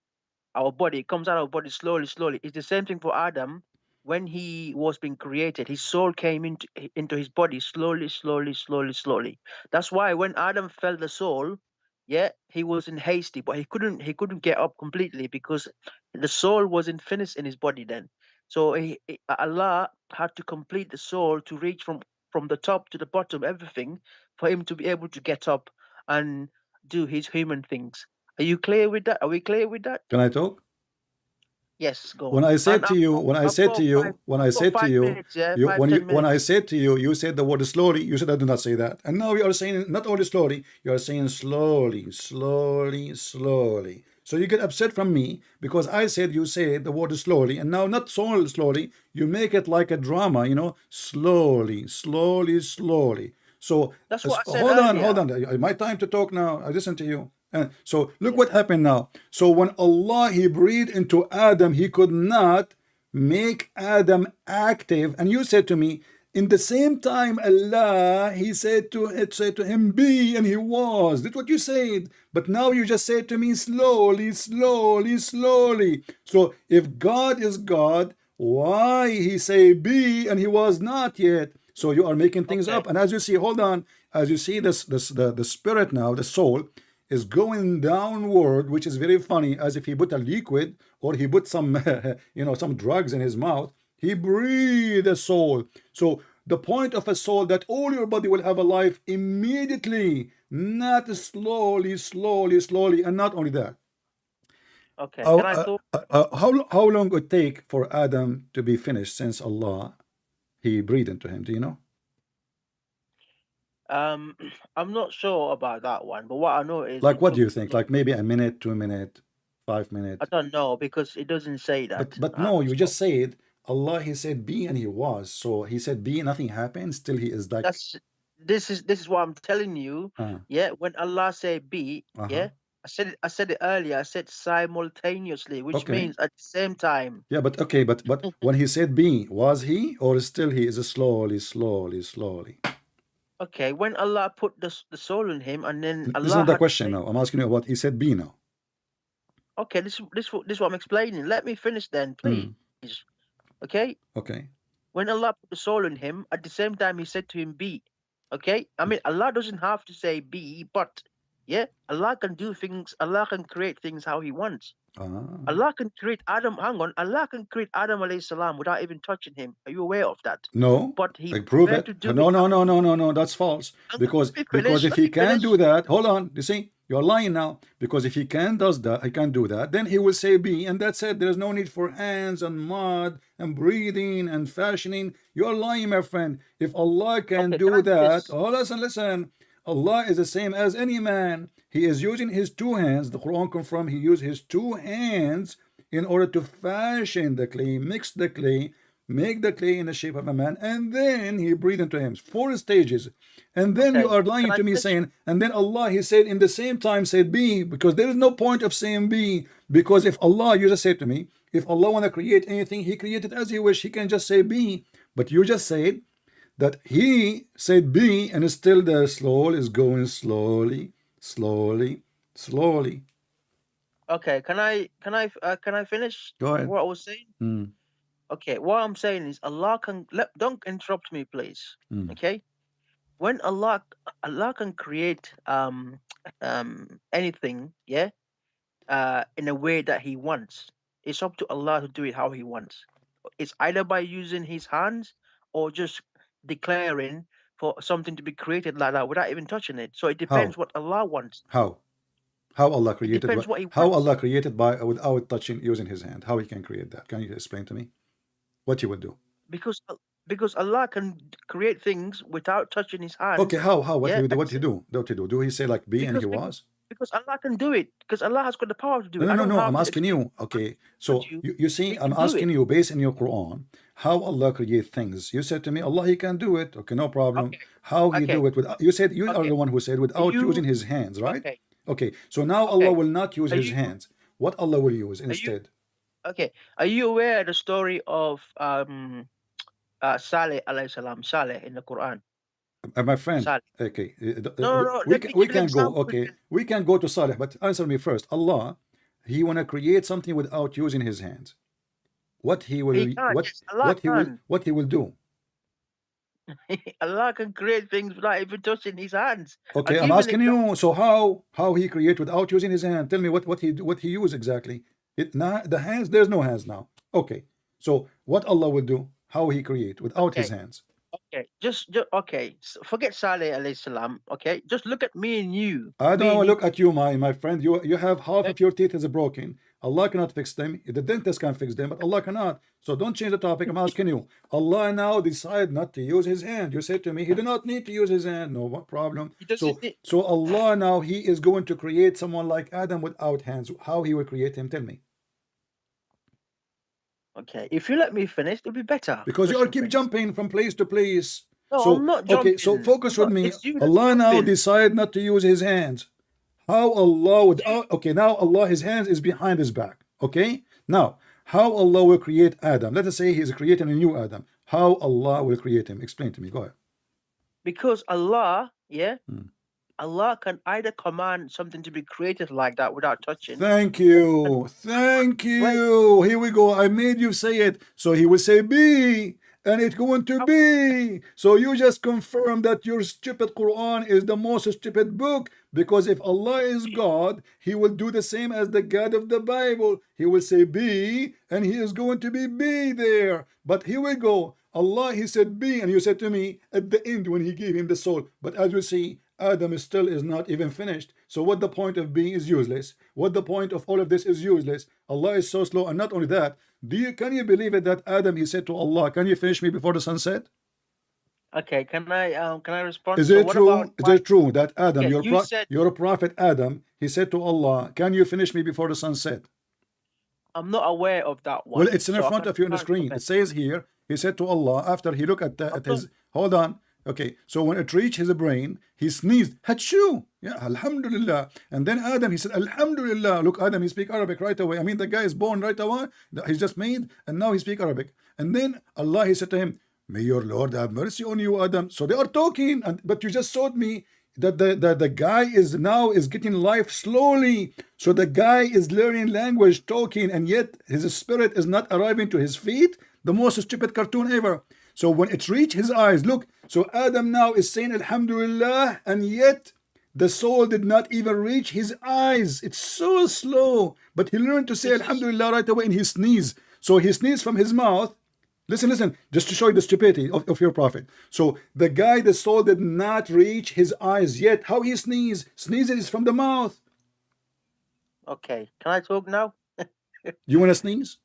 Our body comes out of our body slowly. It's the same thing for Adam. When he was being created, his soul came into his body slowly. That's why when Adam felt the soul, yeah, he was in hasty, but he couldn't get up completely because the soul wasn't finished in his body then. So Allah had to complete the soul to reach from the top to the bottom, everything, for him to be able to get up and do his human things. Are you clear with that? Are we clear with that? Can I talk? Yes, go When on. I said And to you, when I said to you, when I I've got said to 5 you, minutes, yeah, you 5, 10 when I minutes. said to you, you said the word slowly. You said I do not say that, and now you are saying not only slowly, you are saying slowly. So you get upset from me because I said you said the word slowly, and now not so slowly. You make it like a drama, slowly. So That's what I said hold earlier. on. My time to talk now. I listen to you. So look what happened now. So when Allah, he breathed into Adam, he could not make Adam active. And you said to me, in the same time, Allah, he said to him, be, and he was. That's what you said. But now you just said to me, slowly. So if God is God, why he say be and he was not yet? So you are making things up. And as you see, hold on, as you see the spirit now, the soul is going downward, which is very funny, as if he put a liquid or he put some some drugs in his mouth. He breathed a soul. So the point of a soul, that all your body will have a life immediately, not slowly. And not only that, Okay, can I talk? how long would it take for Adam to be finished since Allah, he breathed into him? Do you know? I'm not sure about that one, but what I know is Like, it what do took. you think? Like maybe a minute, 2 minutes, 5 minutes? I don't know because it doesn't say that. But no, you So just said Allah, he said be and he was. So he said be, nothing happened. Still he is like this is what I'm telling you. Yeah, when Allah say be, yeah, I said it earlier. I said simultaneously, which okay. means at the same time. Yeah, but okay, but when he said be, was he or still he is slowly? Okay, when Allah put the soul in him, and then This is Allah not the had to question say, now. I'm asking you about he said be now. okay, this is what I'm explaining. Let me finish then, please. Okay. Okay. When Allah put the soul in him, at the same time He said to him, "Be." Okay, I mean Allah doesn't have to say be, but yeah, Allah can do things. Allah can create things how He wants. Allah can create Adam. Hang on, Allah can create Adam alayhi salam without even touching him. Are you aware of that? No, But He like prove prepared it. to do No, it. no, no, no, no, no. That's false. Hang on, Because let me finish. if Let he me can finish. do that, hold on. You see, you're lying now. Because if he can does that, he can do that. Then he will say be, and that's it. There's no need for hands and mud and breathing and fashioning. You're lying, my friend. If Allah can Okay, do can I that, finish? oh, listen. Allah is the same as any man. He is using his two hands. The Quran confirms he used his two hands in order to fashion the clay, mix the clay, make the clay in the shape of a man, and then he breathed into him. 4 stages. And then you Okay, are can lying I to me finish? saying, and then Allah, he said in the same time said be, because there is no point of saying be, because if Allah, you just said to me, if Allah want to create anything, he created as he wish, he can just say be. But you just said that he said be, and still the soul is going slowly, slowly, slowly. Okay, can I finish Go ahead. what I was saying? Okay, what I'm saying is Allah can don't interrupt me, please. Okay, when Allah can create anything, yeah, in a way that He wants. It's up to Allah to do it how He wants. It's either by using His hands or just declaring for something to be created like that without even touching it. So it depends How? what Allah wants. How Allah It created depends what He how wants. Allah created by without touching, using his hand? How he can create that? Can you explain to me what he would do? Because Allah can create things without touching His hands. Okay, how what Yeah, he do? Do he say like be and he was? because Allah can do it. Because Allah has got the power to do it. No, I no, don't no. have I'm to asking explain you. Okay, so to you. you see, He I'm can do asking it. you based in your Quran, how Allah create things. You said to me, Allah, he can do it. Okay, no problem. Okay. How he do Okay. it with? You said you are Okay. the one who said without You using his hands, right? okay. Okay, so now Allah Okay. will not use Are his you hands. What Allah will use are you instead? okay? Are you aware of the story of Saleh alayhi salam, Saleh in the Quran? My friend, Saleh. okay, No. we Let me we give you an can go. example. Okay, we can go to Salih, but answer me first. Allah, he wanna create something without using his hands. What he will He can. Yes, Allah can. what he will do? Allah can create things without even touching His hands. I'll Okay, I'm give you an asking example. you. So how he create without using his hand? Tell me what he use exactly. The hands. There's no hands now. Okay, so what Allah will do? How he create without his Okay. hands? Okay. Just okay. Forget Saleh alayhi salam. Okay. Just look at me and you. I don't Me want and to you. look at you, my friend. You have half of your teeth is broken. Allah cannot fix them. The dentist can fix them, but Allah cannot. So don't change the topic. I'm asking you. Allah now decide not to use his hand. You said to me, he did not need to use his hand. No problem. He doesn't need. So Allah now, he is going to create someone like Adam without hands. How he will create him? Tell me. Okay. If you let me finish, it'll be better. Because you are Christian keep Prince. jumping from place to place. No, So I'm not okay, so jumping. focus with me. It's you that's Allah now jumping. decide not to use his hands. How Allah would okay, now Allah, his hands is behind his back. Okay, now how Allah will create Adam? Let us say he's creating a new Adam. How Allah will create him? Explain to me. Go ahead. Because Allah, yeah, Allah can either command something to be created like that without touching. Thank you. Thank you. Here we go. I made you say it. So he will say be, and it's going to be. So you just confirm that your stupid Quran is the most stupid book, because if Allah is God, he will do the same as the God of the Bible. He will say be, and he is going to be there. But here we go. Allah, he said be, and you said to me at the end when he gave him the soul. But as you see, Adam still is not even finished. So what the point of being is useless. What the point of all of this is useless. Allah is so slow. And not only that, can you believe it that Adam, he said to Allah, can you finish me before the sun set? Okay, can I respond? Is So it what true? about Is it true that Adam, okay, you said your prophet Adam, he said to Allah, can you finish me before the sun set? I'm not aware of that one. Well, it's in so front of you on the can't screen. comment. It says here, he said to Allah, after he looked at his, hold on. Okay, so when it reached his brain, he sneezed, Hachu, yeah, Alhamdulillah. And then Adam, he said, Alhamdulillah. Look, Adam, he speak Arabic right away. I mean, the guy is born right away. He's just made, and now he speak Arabic. And then Allah, he said to him, may your Lord have mercy on you, Adam. So they are talking, but you just showed me that the guy is getting life slowly. So the guy is learning language, talking, and yet his spirit is not arriving to his feet. The most stupid cartoon ever. So when it reached his eyes, look, so Adam now is saying Alhamdulillah, and yet the soul did not even reach his eyes. It's so slow. But he learned to say This is Alhamdulillah right away in his sneeze. So he sneezed from his mouth. Listen, just to show you the stupidity of your prophet. So the guy, the soul did not reach his eyes yet. How he sneeze? Sneezing is from the mouth. okay. Can I talk now? You want to sneeze?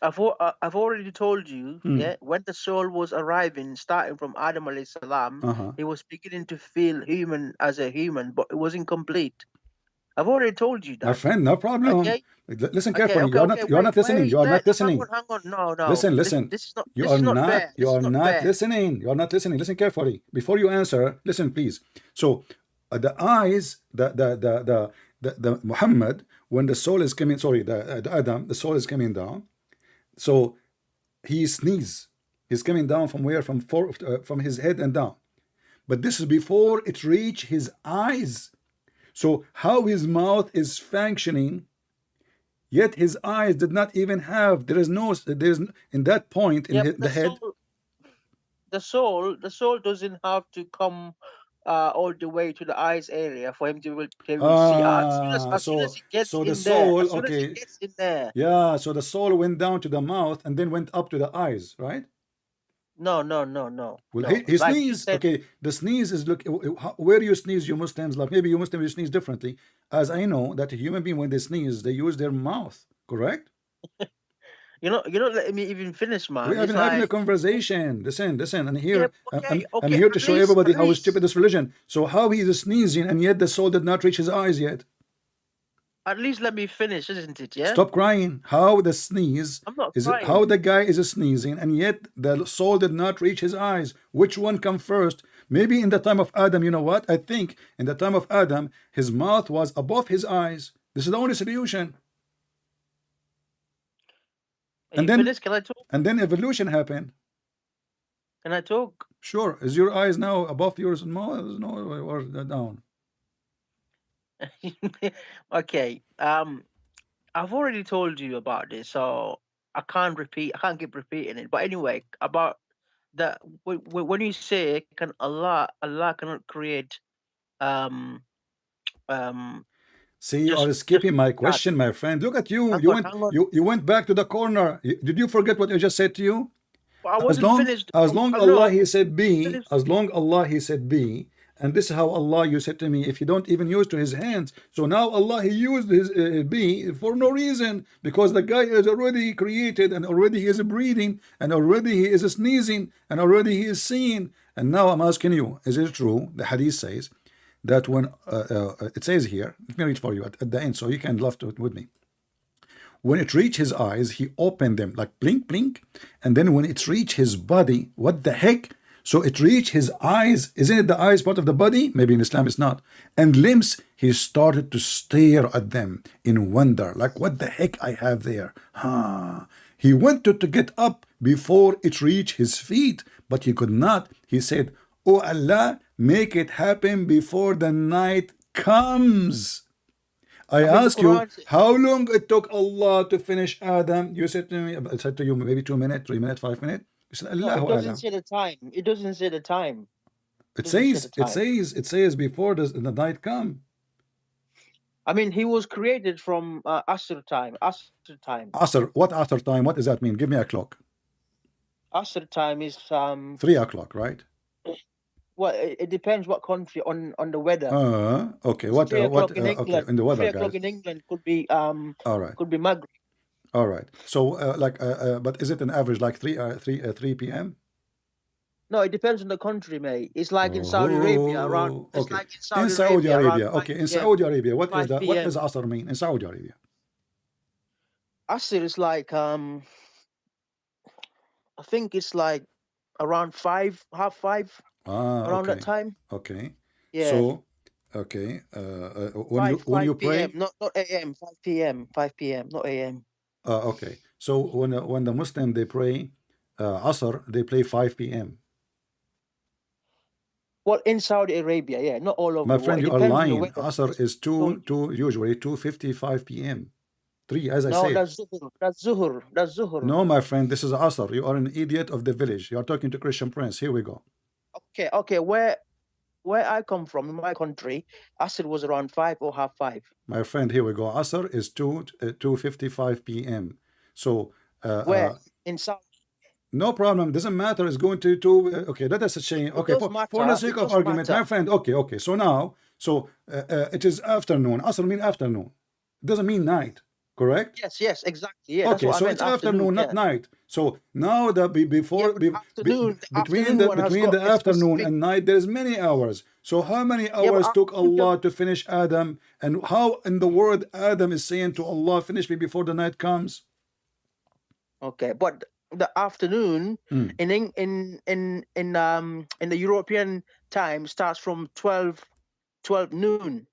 I've already told you, yeah, when the soul was arriving, starting from Adam alayhi salam, he was beginning to feel human as a human, but it wasn't complete. I've already told you that. My friend, no problem. Okay. Listen Okay, carefully. okay, You are not listening. You are not listening. Hang on. No. Listen. This is not. You This are is not not. fair. You This are is not fair. listening. You are not listening. Listen carefully. Before you answer, listen, please. So the eyes, the Muhammad, when the soul is coming, sorry, the Adam, the soul is coming down. So he sneezes. He's coming down from where? From his head and down. But this is before it reach his eyes. So how his mouth is functioning, yet his eyes did not even have. There's in that point in Yeah, the head. The soul doesn't have to come all the way to the eyes area for him to see. As soon as he gets so in the there, soul, as soon as okay, he gets in there. yeah. So the soul went down to the mouth and then went up to the eyes, right? No. Well, No. he Like you sneezed. said, Okay, the sneeze is look where you sneeze. You Muslims, like maybe you Muslims, you sneeze differently. As I know that a human being, when they sneeze, they use their mouth. Correct? you're not letting me even finish, man. We have It's been having a like, conversation. Listen, and yeah, here okay, I'm here to show everybody how least. stupid this religion. So how he is sneezing and yet the soul did not reach his eyes yet. At least let me finish, isn't it? Yeah. Stop crying. How the sneeze I'm not is it? crying. How the guy is sneezing and yet the soul did not reach his eyes? Which one come first? Maybe in the time of Adam, you know what? I think in the time of Adam, his mouth was above his eyes. This is the only solution. And then finished? Can I talk? And then evolution happened. Can I talk? Sure. Is your eyes now above yours or down? Okay. I've already told you about this, so I can't keep repeating it. But anyway, about that, when you say can Allah cannot create See, you are skipping my question, my friend. Look at you. You went back to the corner. Did you forget what I just said to you? I wasn't finished. As long Allah he said be, as long Allah he said be, and this is how Allah you said to me, if you don't even use to his hands. So now Allah he used his be for no reason, because the guy is already created and already he is breathing and already he is sneezing and already he is seeing. And now I'm asking you, is it true? The hadith says that when it says here, let me read for you at the end so you can laugh with me. When it reached his eyes, he opened them like blink, blink. And then when it reached his body, what the heck? So it reached his eyes. Isn't it the eyes part of the body? Maybe in Islam it's not. And limbs, he started to stare at them in wonder. Like, what the heck I have there? He wanted to get up before it reached his feet, but he could not. He said, "Oh Allah, make it happen before the night comes." I ask you, how long it took Allah to finish Adam? You said to me, I said to you, maybe 2 minutes, 3 minutes, 5 minutes. You said, Allah, no, it doesn't say the time. It doesn't say the time. It says before the night come. I mean, he was created from Asr time. Asr, what Asr time? What does that mean? Give me a clock. Asr time is 3 o'clock, right? Well, it depends what country on the weather. Okay. What in England, okay, in the weather, 3 o'clock in England could be all right. Could be Maghrib. All right. So but is it an average like 3 p.m.? No, it depends on the country, mate. It's like in Saudi Arabia around. It's okay. like in Saudi Arabia. Okay. In Saudi Arabia, what is that? What does Asr mean in Saudi Arabia? Asr is like I think it's like around 5, half 5. Around that time. Okay. Yeah. So, okay. When you pray, PM, not AM. 5 p.m. 5 p.m. Not AM. Okay. So when the Muslim they pray Asr, they play 5 p.m. Well, in Saudi Arabia, yeah, not all over. My friend, you are lying. Asr is usually 2:55 p.m. 3, as I No, said. that's Zuhur. That's Zuhur. That's Zuhur. No, my friend, this is Asr. You are an idiot of the village. You are talking to Christian Prince. Here we go. Okay, okay. Where I come from, in my country, Asr was around 5 or half 5. My friend, here we go. Asr is 2:55 p.m. So, Where? In South. no problem. Doesn't matter. It's going to okay. Let us change. Okay, does for the matter. sake It of does argument, my matter. friend. Okay, okay. So now, it is afternoon. Asr mean afternoon. It doesn't mean night. Correct? Yes, yes, exactly. Yeah, that's Okay, what I so meant. it's afternoon, not yeah. night. So now the before Yeah, but afternoon, the between afternoon one has between got the a afternoon specific. and night, there's many hours. So how many Yeah, but hours took afternoon Allah to finish Adam? And how in the word Adam is saying to Allah, finish me before the night comes? Okay, but the afternoon in the European time starts from 12 noon.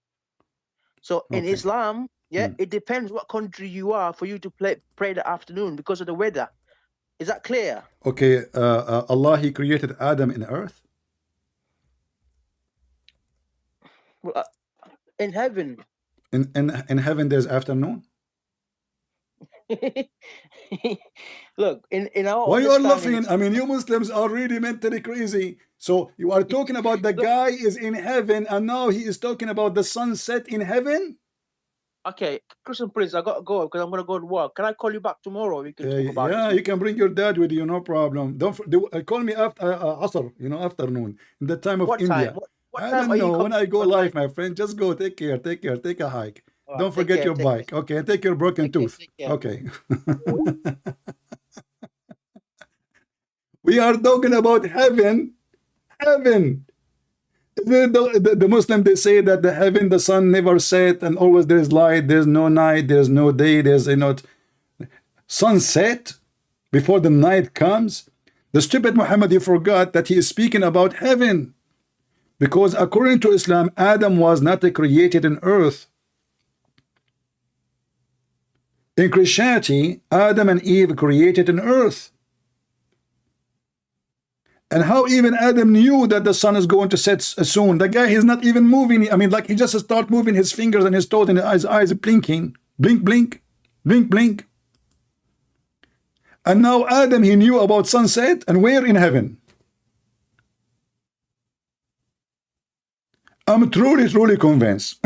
So in Okay. Islam, yeah, it depends what country you are for you to pray the afternoon because of the weather. Is that clear? Okay, Allah, He created Adam in earth. Well, in heaven. In heaven, there's afternoon. Look, in our Why you are understanding, laughing? I mean, you Muslims are really mentally crazy. So you are talking about the guy is in heaven, and now he is talking about the sunset in heaven. Okay, Christian Prince, I gotta go because I'm gonna go to work. Can I call you back tomorrow? We can talk about yeah, this. you can bring your dad with you, no problem. Don't call me after Asr, afternoon, in the time of What India. time? What I time don't are you know when coming? I go live, my friend. Just go, take care, take care, take a hike. All Don't right, forget your take care. bike, okay? Take your broken tooth, Take care. okay? We are talking about heaven, heaven. The Muslim, they say that the heaven, the sun never set, and always there is light. There's no night. There's no day. There's sunset before the night comes. The stupid Muhammad, he forgot that he is speaking about heaven, because according to Islam, Adam was not created in earth. In Christianity, Adam and Eve created in earth. And how even Adam knew that the sun is going to set soon? The guy, he's not even moving. I mean, like, he just start moving his fingers and his toes and his eyes blinking. Blink, blink, blink, blink. And now Adam, he knew about sunset, and we're in heaven. I'm truly, truly convinced.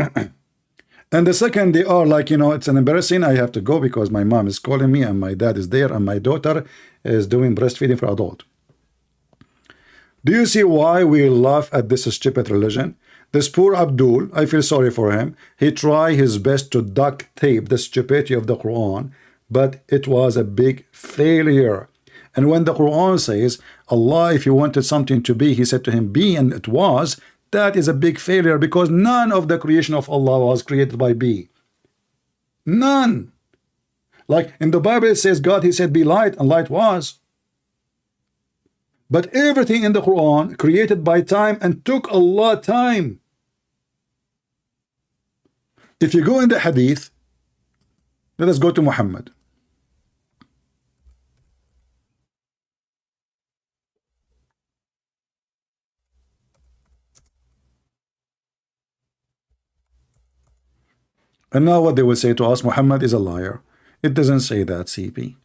And the second they are like, it's an embarrassing. I have to go because my mom is calling me and my dad is there and my daughter is doing breastfeeding for adult. Do you see why we laugh at this stupid religion? This poor Abdul, I feel sorry for him. He tried his best to duct tape the stupidity of the Quran, but it was a big failure. And when the Quran says, Allah, if you wanted something to be, he said to him, be, and it was, that is a big failure, because none of the creation of Allah was created by be. None. Like in the Bible it says, God, he said, be light, and light was. But everything in the Quran created by time and took Allah time. If you go in the Hadith, let us go to Muhammad. And now what they will say to us, Muhammad is a liar. It doesn't say that, CP.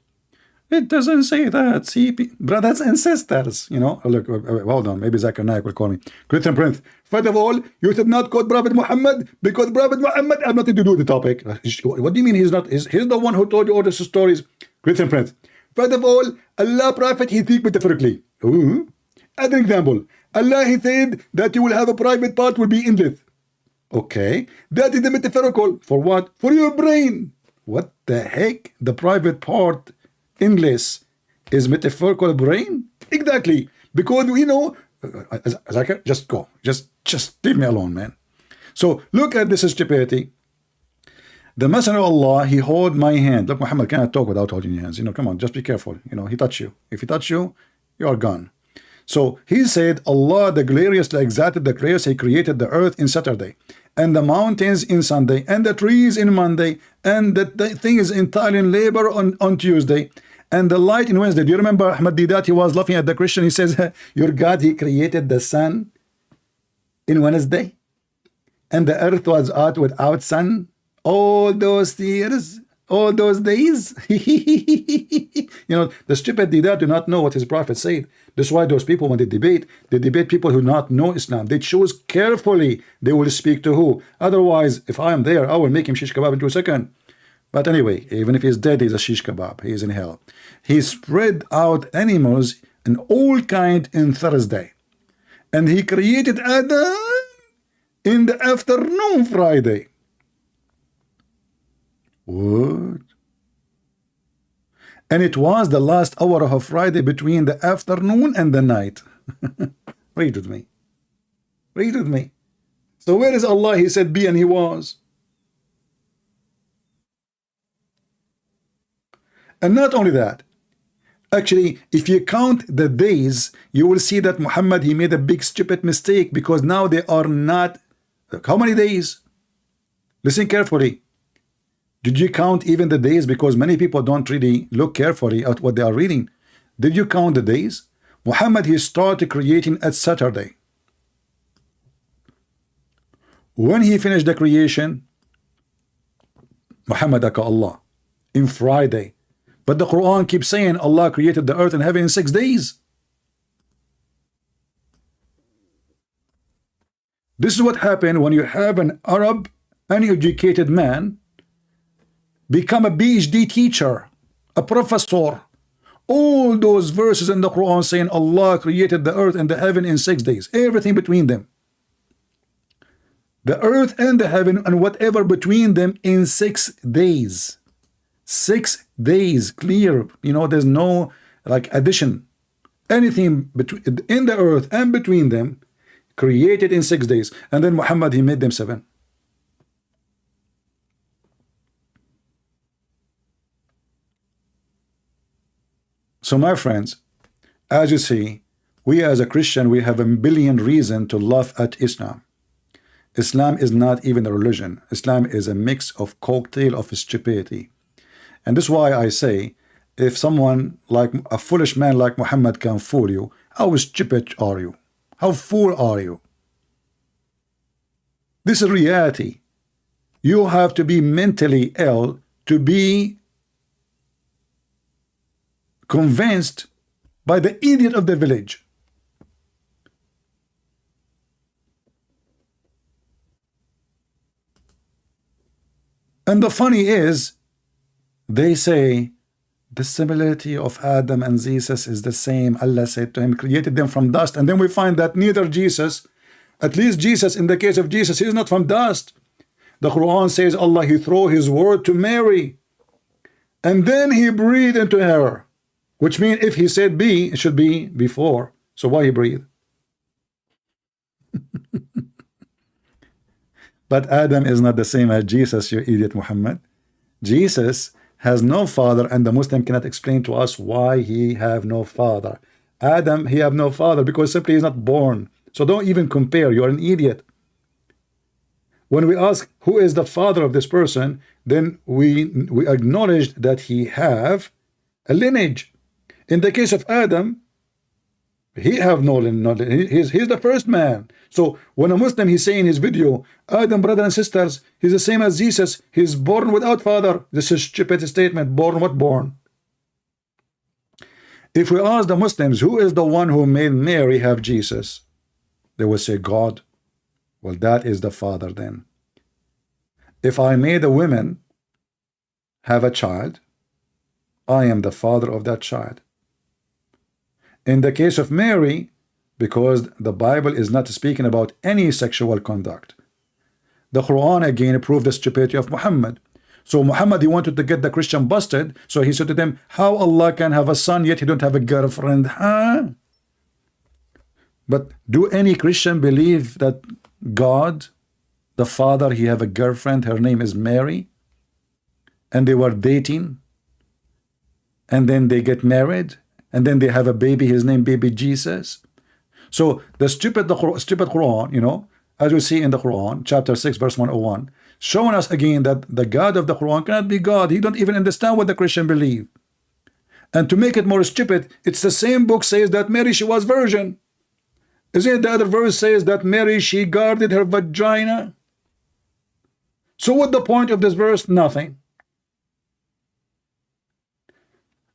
It doesn't say that, CP. Brothers and sisters, Look, hold on. Maybe Zakir Naik will call me. Christian Prince. First of all, you should not quote Prophet Muhammad, because Prophet Muhammad has nothing to do with the topic. What do you mean he's not? He's the one who told you all these stories. Christian Prince. First of all, Allah Prophet, he speaks metaphorically. As an example, Allah, he said that you will have a private part will be endless. Okay, that is the metaphorical. For what? For your brain. What the heck? The private part endless is metaphorical brain? Exactly. Because Zakir, just go. Just leave me alone, man. So look at this stupidity. The Messenger of Allah, he hold my hand. Look, Muhammad cannot talk without holding your hands. Come on, just be careful. He touch you. If he touch you, you are gone. So he said, Allah, the gloriously exalted, the glorious, he created the earth in Saturday, and the mountains in Sunday, and the trees in Monday, and the thing is entirely in labor on Tuesday, and the light in Wednesday. Do you remember Ahmad Didat? He was laughing at the Christian. He says, your God, he created the sun in Wednesday, and the earth was out without sun all those years. all those days. The stupid Didat do not know what his prophet said. That's why those people, when they debate people who not know Islam. They choose carefully they will speak to who. Otherwise, if I am there, I will make him shish kebab in 2 seconds. But anyway, even if he's dead, he's a shish kebab. He is in hell. He spread out animals in all kind in Thursday. And he created Adam in the afternoon Friday. What? And it was the last hour of Friday between the afternoon and the night. Read with me. Read with me. So where is Allah? He said be and he was. And not only that, actually, if you count the days, you will see that Muhammad, he made a big stupid mistake, because now they are not, how many days? Listen carefully. Did you count even the days? Because many people don't really look carefully at what they are reading. Did you count the days? Muhammad, he started creating at Saturday. When he finished the creation, Muhammad aka Allah, in Friday. But the Quran keeps saying Allah created the earth and heaven in 6 days. This is what happened when you have an Arab, uneducated man, become a PhD teacher, a professor. All those verses in the Quran saying Allah created the earth and the heaven in 6 days. Everything between them. The earth and the heaven and whatever between them in 6 days. 6 days, clear. There's no like addition. Anything between in the earth and between them created in 6 days. And then Muhammad, he made them 7. So my friends, as you see, we as a Christian, we have a billion reasons to laugh at Islam. Islam is not even a religion. Islam is a mix of cocktail of stupidity. And this is why I say, if someone like a foolish man like Muhammad can fool you, how stupid are you? How fool are you? This is reality. You have to be mentally ill to be convinced by the idiot of the village. And the funny is, they say the similarity of Adam and Jesus is the same. Allah said to him, created them from dust. And then we find that neither Jesus, at least Jesus, in the case of Jesus, he is not from dust. The Quran says Allah, he threw his word to Mary, and then he breathed into her, which means if he said be, it should be before. So why he breathed? But Adam is not the same as Jesus, you idiot Muhammad. Jesus has no father, and the Muslim cannot explain to us why he have no father. Adam, he have no father because simply he's not born. So don't even compare. You're an idiot. When we ask who is the father of this person, then we acknowledge that he have a lineage. In the case of Adam, he have no lineage. He's the first man. So when a Muslim, he's saying in his video, Adam, brother and sisters, he's the same as Jesus, he's born without father. This is a stupid statement. Born what born? If we ask the Muslims, who is the one who made Mary have Jesus? They will say God. Well, that is the father then. If I made a woman have a child, I am the father of that child. In the case of Mary, because the Bible is not speaking about any sexual conduct, the Quran again proved the stupidity of Muhammad. So Muhammad, he wanted to get the Christian busted, so he said to them, how Allah can have a son yet he don't have a girlfriend? Huh? But do any Christian believe that God, the Father, he have a girlfriend, her name is Mary, and they were dating, and then they get married, and then they have a baby, his name baby Jesus? So the stupid Quran, as we see in the Quran, chapter 6, verse 101, showing us again that the God of the Quran cannot be God. He don't even understand what the Christian believe. And to make it more stupid, it's the same book says that Mary, she was virgin. Isn't it the other verse says that Mary, she guarded her vagina? So what the point of this verse? Nothing.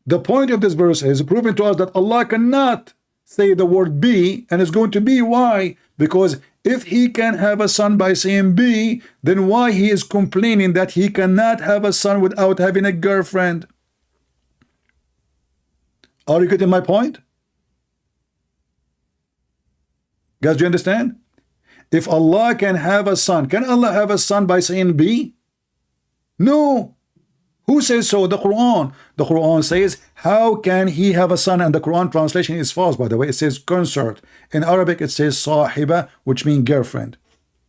The point of this verse is proving to us that Allah cannot say the word be, and it's going to be. Why? Because if he can have a son by saying be, then why he is complaining that he cannot have a son without having a girlfriend? Are you getting my point? Guys, do you understand? If Allah can have a son, can Allah have a son by saying be? No. Who says so? The Quran. The Quran says, how can he have a son? And the Quran translation is false, by the way. It says consort. In Arabic, it says sahiba, which means girlfriend.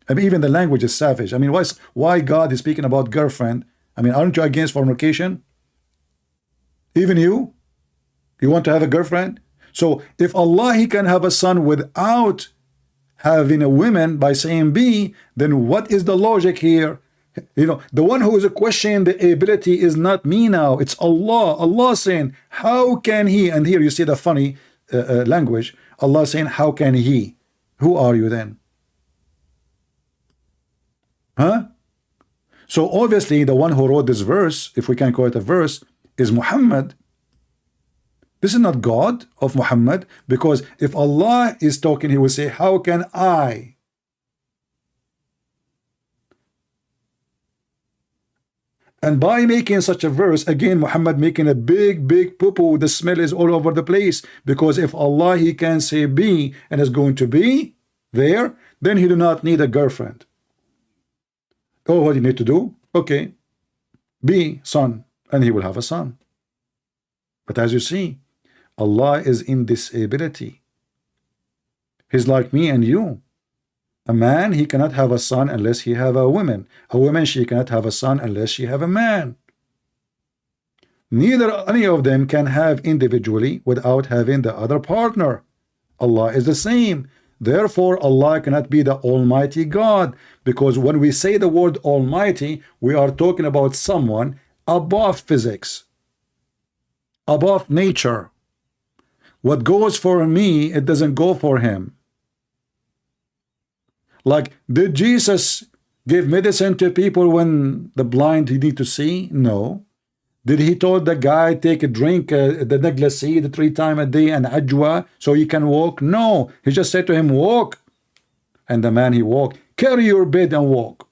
I mean, even the language is savage. I mean, why God is speaking about girlfriend? I mean, aren't you against fornication? Even you? You want to have a girlfriend? So if Allah, he can have a son without having a woman by saying be, then what is the logic here? You know, the one who is questioning the ability is not me now, it's Allah. Allah saying, how can he? And here you see the funny language. Allah saying, how can he? Who are you then? Huh? So obviously the one who wrote this verse, if we can call it a verse, is Muhammad. This is not God of Muhammad, because if Allah is talking, he will say, how can I? And by making such a verse, again, Muhammad making a big poo-poo, the smell is all over the place. Because if Allah, he can say be, and is going to be there, then he do not need a girlfriend. Oh, what do you need to do? Okay, be son, and he will have a son. But as you see, Allah is in disability. He's like me and you. A man, he cannot have a son unless he have a woman. A woman, she cannot have a son unless she have a man. Neither any of them can have individually without having the other partner. Allah is the same. Therefore, Allah cannot be the Almighty God, because when we say the word Almighty, we are talking about someone above physics, above nature. What goes for me, it doesn't go for him. Like, did Jesus give medicine to people when the blind need to see? No. Did he told the guy take a drink the Naglaseed 3 times a day and ajwa so he can walk? No. He just said to him, walk. And the man, he walked. Carry your bed and walk.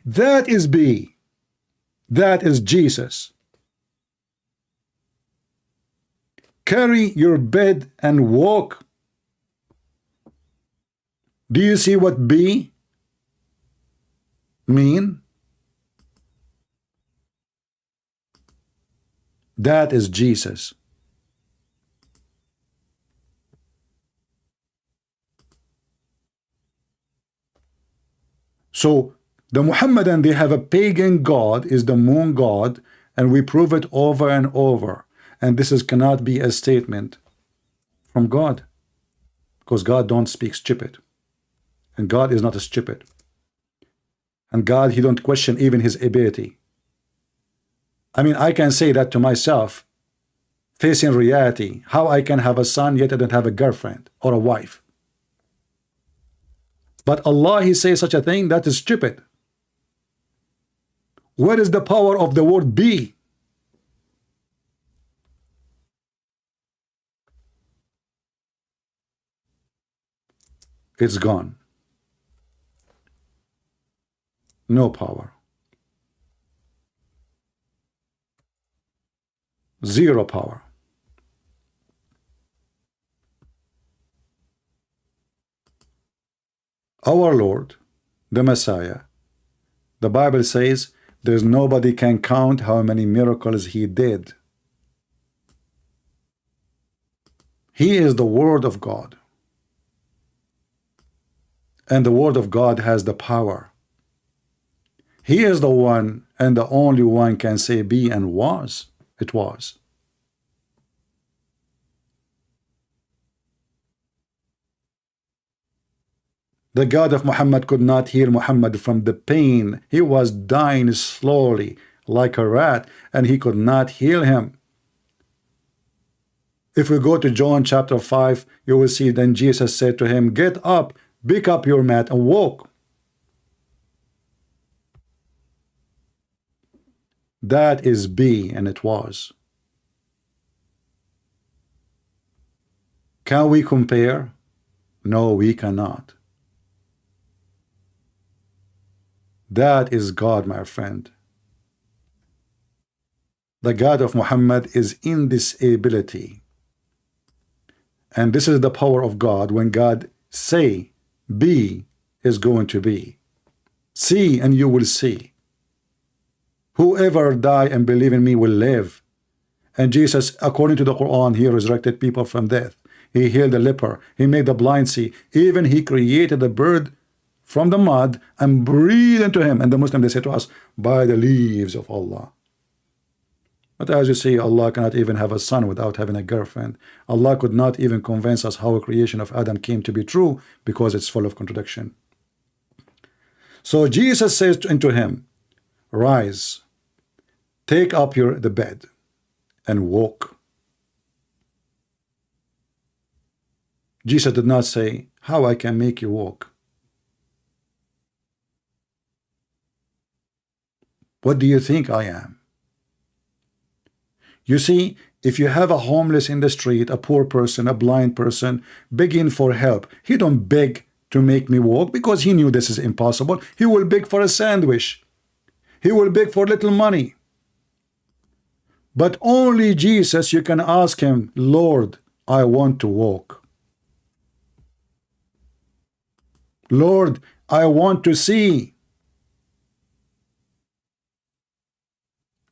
That is B. That is Jesus. Carry your bed and walk. Do you see what be mean? That is Jesus. So the Muhammadan, they have a pagan god, is the moon god, and we prove it over and over. And this cannot be a statement from God, because God don't speak stupid. And God is not a stupid. And God, he don't question even his ability. I mean, I can say that to myself, facing reality, how I can have a son yet I don't have a girlfriend or a wife. But Allah, he says such a thing, that is stupid. Where is the power of the word be? It's gone. No power. Zero power. Our Lord, the Messiah, the Bible says there's nobody can count how many miracles he did. He is the Word of God. And the Word of God has the power. He is the one and the only one can say be, and was. It was. The God of Muhammad could not heal Muhammad from the pain. He was dying slowly like a rat, and he could not heal him. If we go to John chapter 5, you will see then Jesus said to him, get up, pick up your mat and walk. That is be, and it was. Can we compare? No, we cannot. That is God, my friend. The God of Muhammad is in this ability. And this is the power of God. When God say, be, is going to be. See, and you will see. Whoever die and believe in me will live. And Jesus, according to the Quran, he resurrected people from death. He healed the leper. He made the blind see. Even he created the bird from the mud and breathed into him. And the Muslim, they say to us, by the leaves of Allah. But as you see, Allah cannot even have a son without having a girlfriend. Allah could not even convince us how a creation of Adam came to be true, because it's full of contradiction. So Jesus says unto him, rise, take up the bed and walk. Jesus did not say, how I can make you walk. What do you think I am? You see, if you have a homeless in the street, a poor person, a blind person, begging for help, he don't beg to make me walk because he knew this is impossible. He will beg for a sandwich. He will beg for little money. But only Jesus, you can ask him, Lord, I want to walk. Lord, I want to see.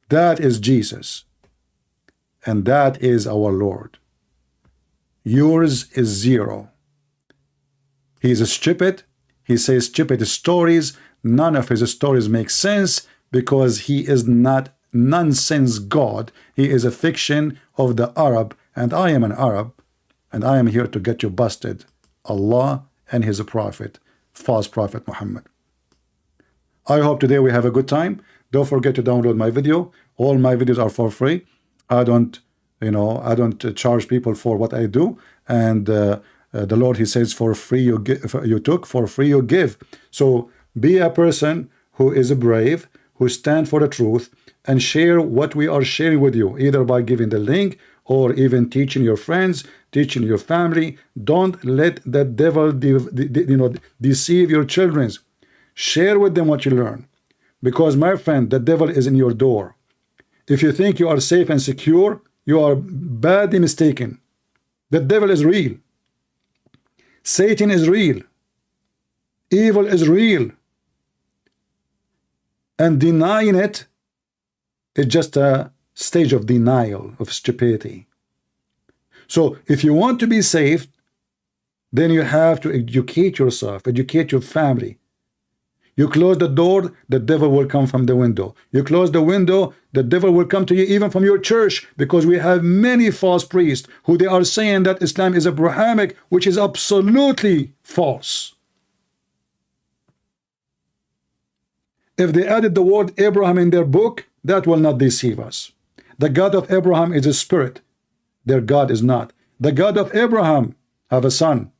That is Jesus. And that is our Lord. Yours is zero. He's stupid. He says stupid stories. None of his stories make sense because he is not nonsense God. He is a fiction of the Arab, and I am an Arab, and I am here to get you busted. Allah and his prophet, false prophet Muhammad. I hope today we have a good time. Don't forget to download my video. All my videos are for free. I don't charge people for what I do. And the Lord, he says, for free you give, you took, for free you give. So be a person who is brave, who stand for the truth, and share what we are sharing with you, either by giving the link or even teaching your friends, teaching your family. Don't let the devil deceive your children. Share with them what you learn. Because, my friend, the devil is in your door. If you think you are safe and secure, you are badly mistaken. The devil is real. Satan is real. Evil is real. And denying it is just a stage of denial, of stupidity. So if you want to be safe, then you have to educate yourself, educate your family. You close the door, the devil will come from the window. You close the window, the devil will come to you even from your church, because we have many false priests who they are saying that Islam is Abrahamic, which is absolutely false. If they added the word Abraham in their book, that will not deceive us. The God of Abraham is a spirit. Their God is not. The God of Abraham have a son.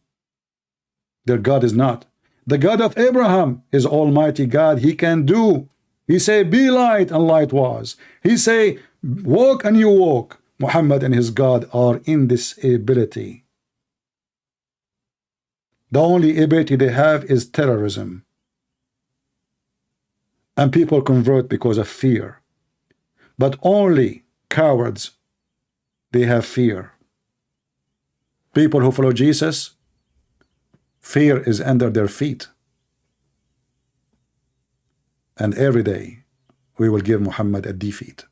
Their God is not. The God of Abraham is Almighty God. He can do. He say, be light, and light was. He say, walk, and you walk. Muhammad and his God are in this ability. The only ability they have is terrorism. And people convert because of fear. But only cowards, they have fear. People who follow Jesus, fear is under their feet. And every day we will give Muhammad a defeat.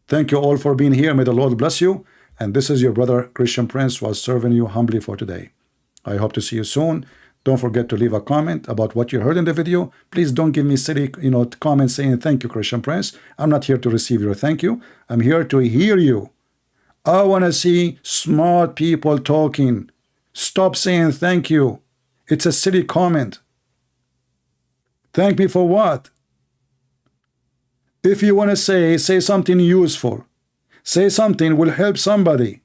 Thank you all for being here. May the Lord bless you. And this is your brother Christian Prince, was serving you humbly for today. I hope to see you soon. Don't forget to leave a comment about what you heard in the video. Please don't give me silly comments saying thank you, Christian Prince. I'm not here to receive your thank you. I'm here to hear you. I want to see smart people talking. Stop saying thank you. It's a silly comment. Thank me for what? If you want to say something useful. Say something will help somebody.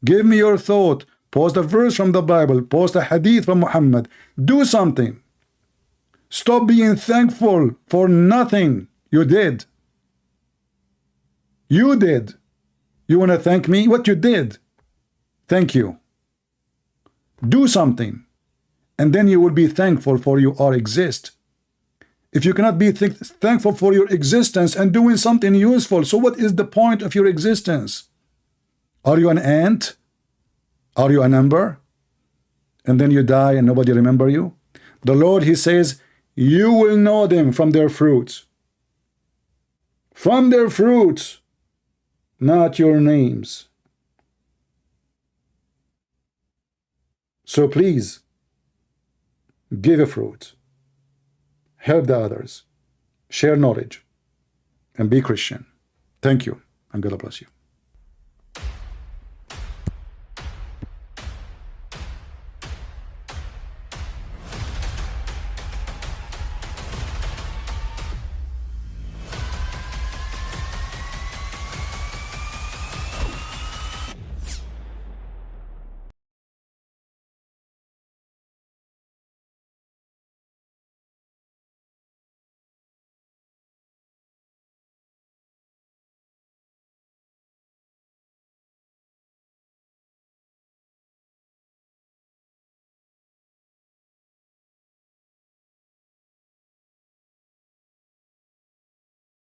Give me your thought. Post a verse from the Bible. Post a hadith from Muhammad. Do something. Stop being thankful for nothing you did. You did. You want to thank me? What you did? Thank you. Do something, and then you will be thankful for you or exist. If you cannot be thankful for your existence and doing something useful, so what is the point of your existence? Are you an ant? Are you a number? And then you die and nobody remember you? The Lord, he says, you will know them from their fruits. From their fruits, not your names. So please, give a fruit. Help the others. Share knowledge. And be Christian. Thank you. And God bless you.